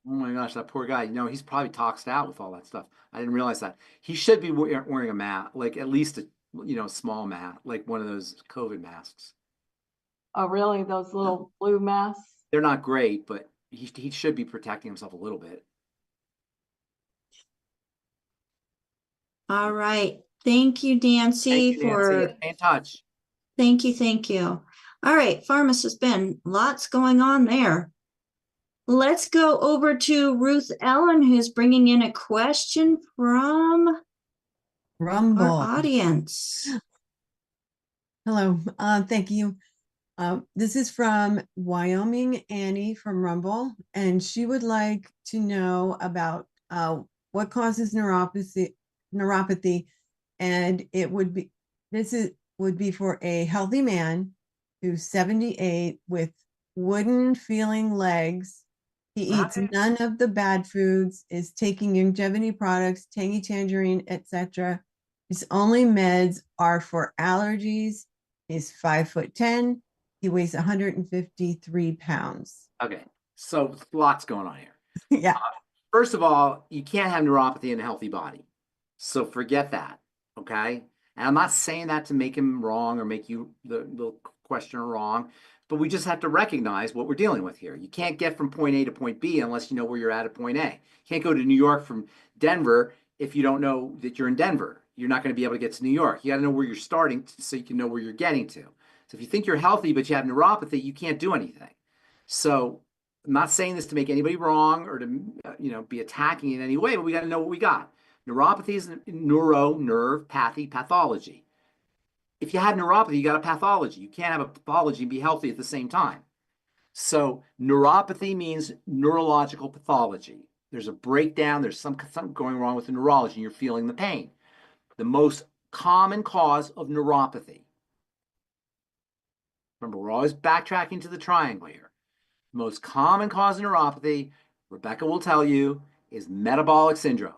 S2: Oh my gosh, that poor guy. He's probably toxed out with all that stuff. I didn't realize that. He should be wearing a mask, like at least a small mask, like one of those COVID masks.
S5: Oh, really? Those little blue masks?
S2: They're not great, but he should be protecting himself a little bit.
S1: All right. Thank you, Nancy, for
S2: stay in touch.
S1: Thank you. All right, Pharmacist Ben, lots going on there. Let's go over to Ruth Ellen, who's bringing in a question from
S6: Rumble
S1: our audience.
S6: Hello, thank you. This is from Wyoming Annie from Rumble, and she would like to know about what causes neuropathy, and it would be would be for a healthy man who's 78 with wooden feeling legs. He eats
S2: Okay.
S6: none of the bad foods, is taking longevity products, Tangy Tangerine, etc. His only meds are for allergies. He's 5'10". He weighs 153 pounds.
S2: Okay. So lots going on here.
S6: Yeah.
S2: First of all, you can't have neuropathy in a healthy body. So forget that. Okay. And I'm not saying that to make him wrong or make you, the questioner, wrong, but we just have to recognize what we're dealing with here. You can't get from point A to point B unless you know where you're at point A. You can't go to New York from Denver if you don't know that you're in Denver. You're not going to be able to get to New York. You got to know where you're starting so you can know where you're getting to. So if you think you're healthy but you have neuropathy, you can't do anything. So I'm not saying this to make anybody wrong or to be attacking in any way, but we got to know what we got. Neuropathy is nerve pathology. If you have neuropathy, you got a pathology. You can't have a pathology and be healthy at the same time. So neuropathy means neurological pathology. There's a breakdown. There's something going wrong with the neurology, and you're feeling the pain. The most common cause of neuropathy. Remember, we're always backtracking to the triangle here. The most common cause of neuropathy, Rebecca will tell you, is metabolic syndrome.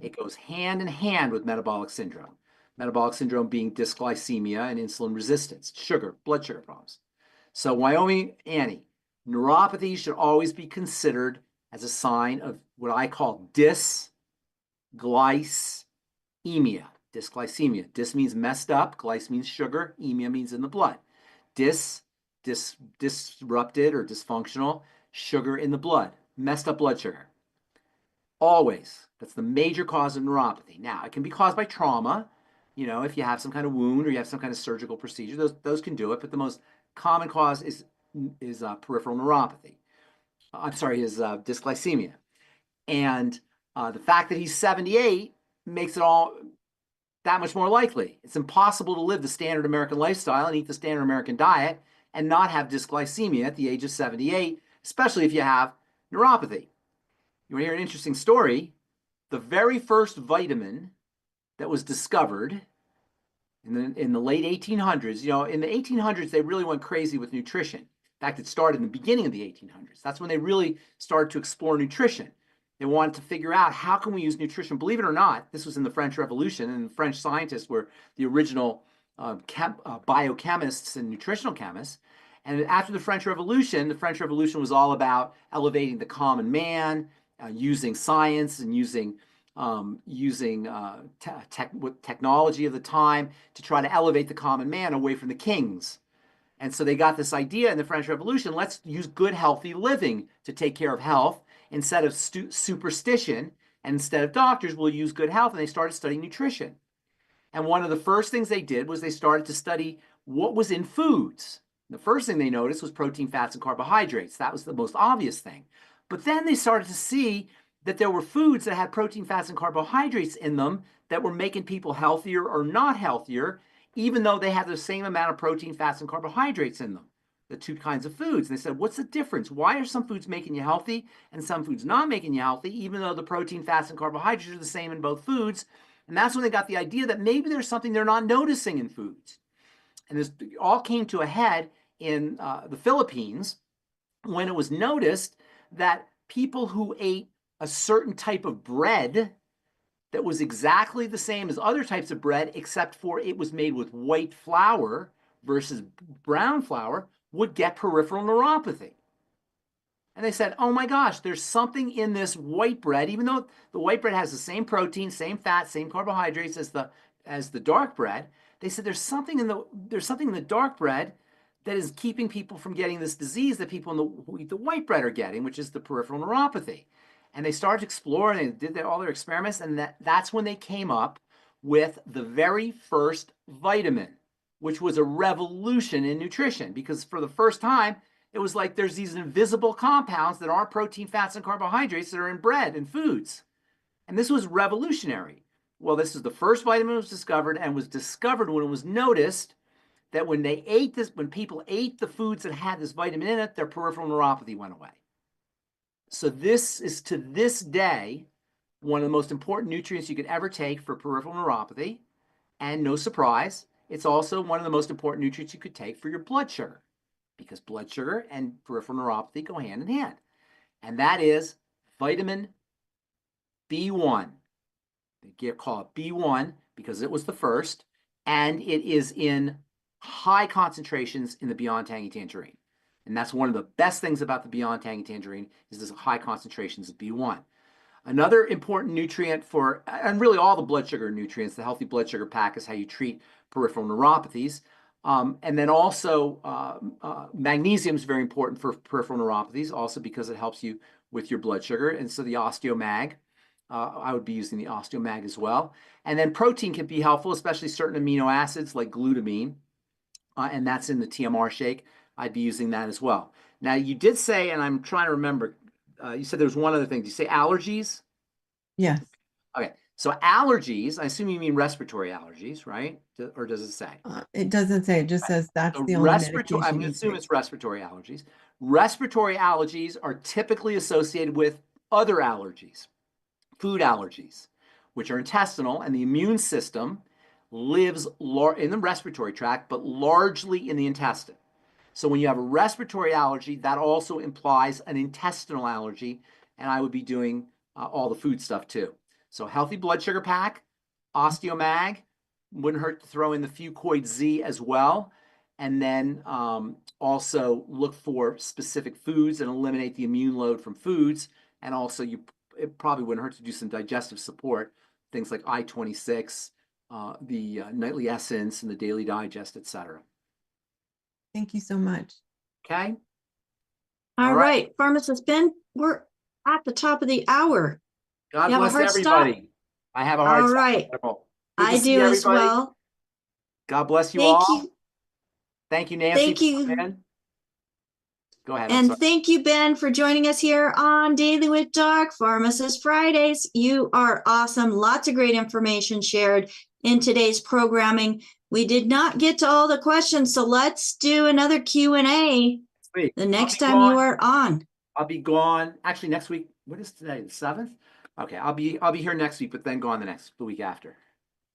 S2: It goes hand in hand with metabolic syndrome. Metabolic syndrome being dysglycemia and insulin resistance, blood sugar problems. So Wyoming Annie, neuropathy should always be considered as a sign of what I call dysglycemia. Dysglycemia. Dys means messed up, glyce means sugar, emia means in the blood. Disrupted or dysfunctional, sugar in the blood, messed up blood sugar. Always. That's the major cause of neuropathy. Now, it can be caused by trauma. If you have some kind of wound or you have some kind of surgical procedure, those can do it. But the most common cause is peripheral neuropathy. Is dysglycemia. And the fact that he's 78 makes it all that much more likely. It's impossible to live the standard American lifestyle and eat the standard American diet and not have dysglycemia at the age of 78, especially if you have neuropathy. You want to hear an interesting story? The very first vitamin that was discovered in the late 1800s, in the 1800s, they really went crazy with nutrition. In fact, it started in the beginning of the 1800s. That's when they really started to explore nutrition. They wanted to figure out how can we use nutrition. Believe it or not, this was in the French Revolution, and the French scientists were the original biochemists and nutritional chemists. And after the French Revolution was all about elevating the common man, using science and using technology of the time to try to elevate the common man away from the kings. And so they got this idea in the French Revolution, let's use good, healthy living to take care of health instead of superstition. And instead of doctors, we'll use good health. And they started studying nutrition. And one of the first things they did was they started to study what was in foods. The first thing they noticed was protein, fats, and carbohydrates. That was the most obvious thing. But then they started to see that there were foods that had protein, fats, and carbohydrates in them that were making people healthier or not healthier, even though they had the same amount of protein, fats, and carbohydrates in them, the two kinds of foods. And they said, what's the difference? Why are some foods making you healthy and some foods not making you healthy, even though the protein, fats, and carbohydrates are the same in both foods? And that's when they got the idea that maybe there's something they're not noticing in foods. And this all came to a head in the Philippines when it was noticed that people who ate a certain type of bread that was exactly the same as other types of bread, except for it was made with white flour versus brown flour, would get peripheral neuropathy. And they said, oh my gosh, there's something in this white bread, even though the white bread has the same protein, same fat, same carbohydrates as the dark bread. They said there's something in the dark bread that is keeping people from getting this disease that people who eat the white bread are getting, which is the peripheral neuropathy. And they started to explore, and they did all their experiments, and that's when they came up with the very first vitamin, which was a revolution in nutrition, because for the first time, it was like there's these invisible compounds that aren't protein, fats, and carbohydrates that are in bread and foods. And this was revolutionary. Well, this is the first vitamin that was discovered, and was discovered when it was noticed that when people ate the foods that had this vitamin in it, their peripheral neuropathy went away. So this is, to this day, one of the most important nutrients you could ever take for peripheral neuropathy. And no surprise, it's also one of the most important nutrients you could take for your blood sugar, because blood sugar and peripheral neuropathy go hand in hand. And that is vitamin B1. They call it B1 because it was the first, and it is in high concentrations in the Beyond Tangy Tangerine. And that's one of the best things about the Beyond Tangy Tangerine is this high concentrations of B1. Another important nutrient for, and really all the blood sugar nutrients, the healthy blood sugar pack is how you treat peripheral neuropathies. And then also magnesium is very important for peripheral neuropathies, also because it helps you with your blood sugar. And so the OsteoMag, I would be using the OsteoMag as well. And then protein can be helpful, especially certain amino acids like glutamine, and that's in the TMR shake. I'd be using that as well. Now, you did say, and I'm trying to remember, you said there was one other thing. Did you say allergies?
S6: Yes.
S2: Okay. So allergies, I assume you mean respiratory allergies, right? Or does it say?
S6: It doesn't say, it just says that's
S2: So
S6: the only
S2: respiratory, I'm
S6: medication
S2: going
S6: you
S2: to assume
S6: take.
S2: it's respiratory allergies. Respiratory allergies are typically associated with other allergies, food allergies, which are intestinal, and the immune system lives in the respiratory tract, but largely in the intestine. So when you have a respiratory allergy, that also implies an intestinal allergy, and I would be doing all the food stuff too. So healthy blood sugar pack, OsteoMag, wouldn't hurt to throw in the Fuchs Z as well, and then also look for specific foods and eliminate the immune load from foods, and also it probably wouldn't hurt to do some digestive support, things like I-26, the Nightly Essence, and the Daily Digest, etc.
S6: Thank you so much.
S2: Okay.
S1: All right, Pharmacist Ben, we're at the top of the hour.
S2: God
S1: You have a
S2: bless
S1: hard
S2: everybody.
S1: stop?
S2: I have a hard
S1: All
S2: stop.
S1: right.
S2: Good to
S1: I
S2: see
S1: do as
S2: everybody.
S1: well.
S2: God bless you
S1: Thank
S2: all.
S1: you.
S2: Thank you, Nancy.
S1: Thank you.
S2: Go ahead. I'm
S1: And
S2: sorry.
S1: thank you, Ben, for joining us here on Daily with Doc, Pharmacist Fridays. You are awesome. Lots of great information shared in today's programming. We did not get to all the questions, so let's do another Q&A
S2: Sweet.
S1: the next time you are on.
S2: I'll be gone. Actually, next week. What is today? The 7th? Okay, I'll be here next week, but then gone the week after.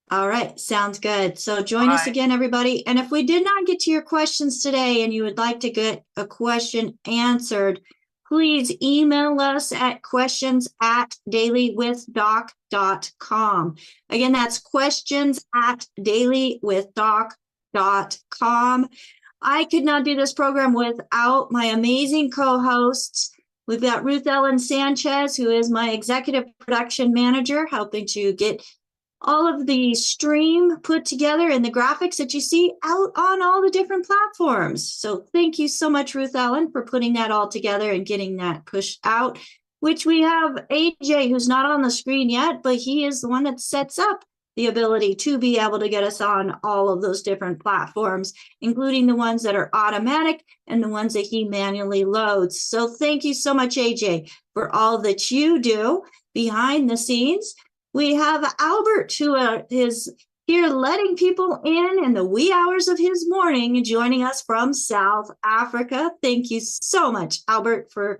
S1: All right, sounds good. So join us again, everybody. And if we did not get to your questions today and you would like to get a question answered, please email us at questions@dailywithdoc.com. Again, that's questions@dailywithdoc.com. I could not do this program without my amazing co-hosts. We've got Ruth Ellen Sanchez, who is my executive production manager, helping to get all of the stream put together and the graphics that you see out on all the different platforms. So thank you so much, Ruth Ellen, for putting that all together and getting that pushed out, which we have AJ, who's not on the screen yet, but he is the one that sets up the ability to be able to get us on all of those different platforms, including the ones that are automatic and the ones that he manually loads. So thank you so much, AJ, for all that you do behind the scenes. We have Albert, who is here letting people in the wee hours of his morning, joining us from South Africa. Thank you so much, Albert, for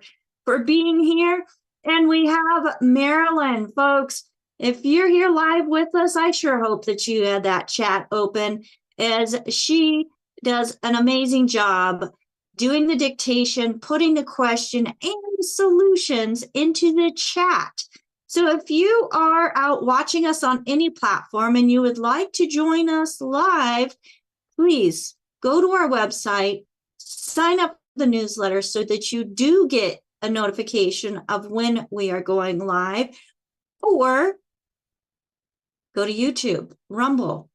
S1: being here. And we have Marilyn, folks. If you're here live with us, I sure hope that you had that chat open, as she does an amazing job doing the dictation, putting the question and the solutions into the chat. So if you are out watching us on any platform and you would like to join us live, please go to our website, sign up for the newsletter so that you do get a notification of when we are going live, or go to YouTube, Rumble,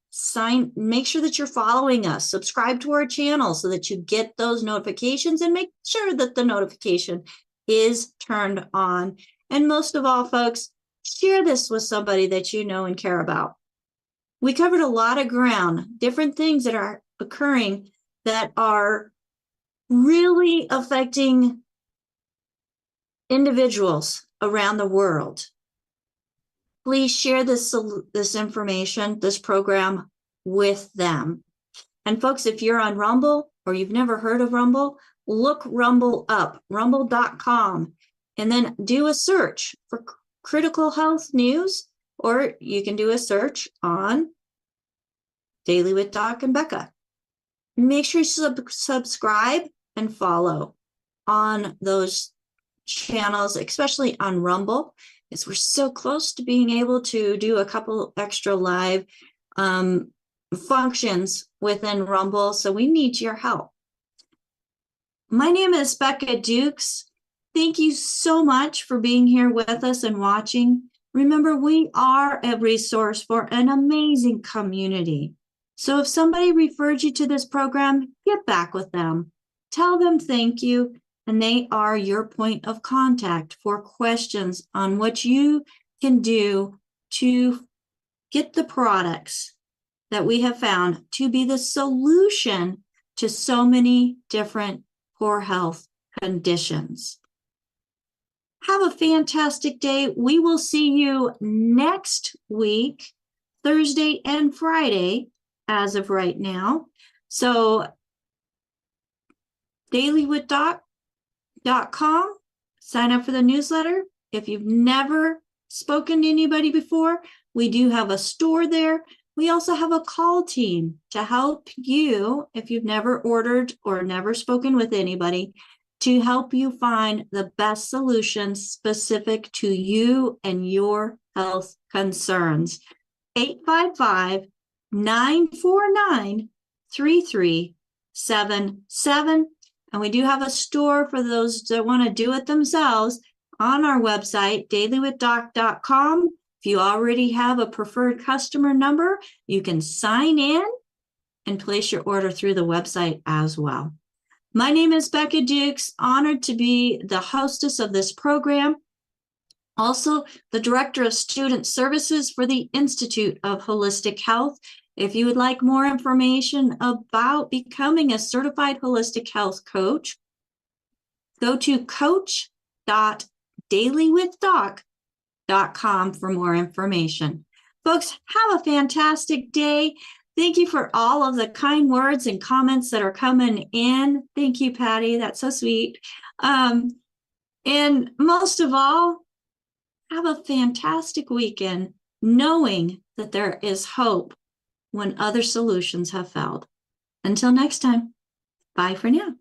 S1: make sure that you're following us, subscribe to our channel so that you get those notifications, and make sure that the notification is turned on. And most of all, folks, share this with somebody that you know and care about. We covered a lot of ground, different things that are occurring that are really affecting individuals around the world. Please share this information, this program with them. And folks, if you're on Rumble or you've never heard of Rumble, look Rumble up, rumble.com. And then do a search for critical health news, or you can do a search on Daily with Doc and Becca. Make sure you subscribe and follow on those channels, especially on Rumble, as we're so close to being able to do a couple extra live functions within Rumble. So we need your help. My name is Becca Dukes. Thank you so much for being here with us and watching. Remember, we are a resource for an amazing community. So if somebody referred you to this program, get back with them. Tell them thank you, and they are your point of contact for questions on what you can do to get the products that we have found to be the solution to so many different poor health conditions. Have a fantastic day. We will see you next week, Thursday and Friday, as of right now. So DailywithDoc.com, sign up for the newsletter. If you've never spoken to anybody before, we do have a store there. We also have a call team to help you, if you've never ordered or never spoken with anybody, to help you find the best solutions specific to you and your health concerns. 855-949-3377. And we do have a store for those that want to do it themselves on our website, DailywithDoc.com. If you already have a preferred customer number, you can sign in and place your order through the website as well. My name is Becca Dukes, honored to be the hostess of this program. Also, the Director of Student Services for the Institute of Holistic Health. If you would like more information about becoming a certified holistic health coach, go to coach.dailywithdoc.com for more information. Folks, have a fantastic day. Thank you for all of the kind words and comments that are coming in. Thank you, Patty. That's so sweet. And most of all, have a fantastic weekend, knowing that there is hope when other solutions have failed. Until next time, bye for now.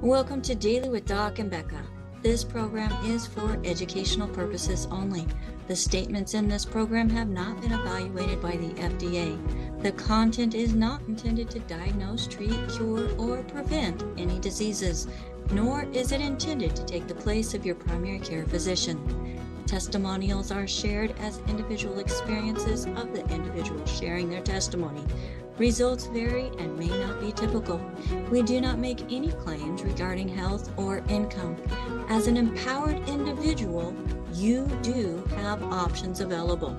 S1: Welcome to Daily with Doc and Becca. This program is for educational purposes only. The statements in this program have not been evaluated by the FDA. The content is not intended to diagnose, treat, cure, or prevent any diseases, nor is it intended to take the place of your primary care physician. Testimonials are shared as individual experiences of the individual sharing their testimony. Results vary and may not be typical. We do not make any claims regarding health or income. As an empowered individual, you do have options available.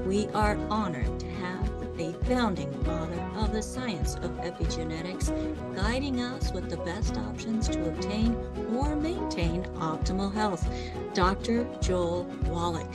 S1: We are honored to have a founding father of the science of epigenetics guiding us with the best options to obtain or maintain optimal health, Dr. Joel Wallach.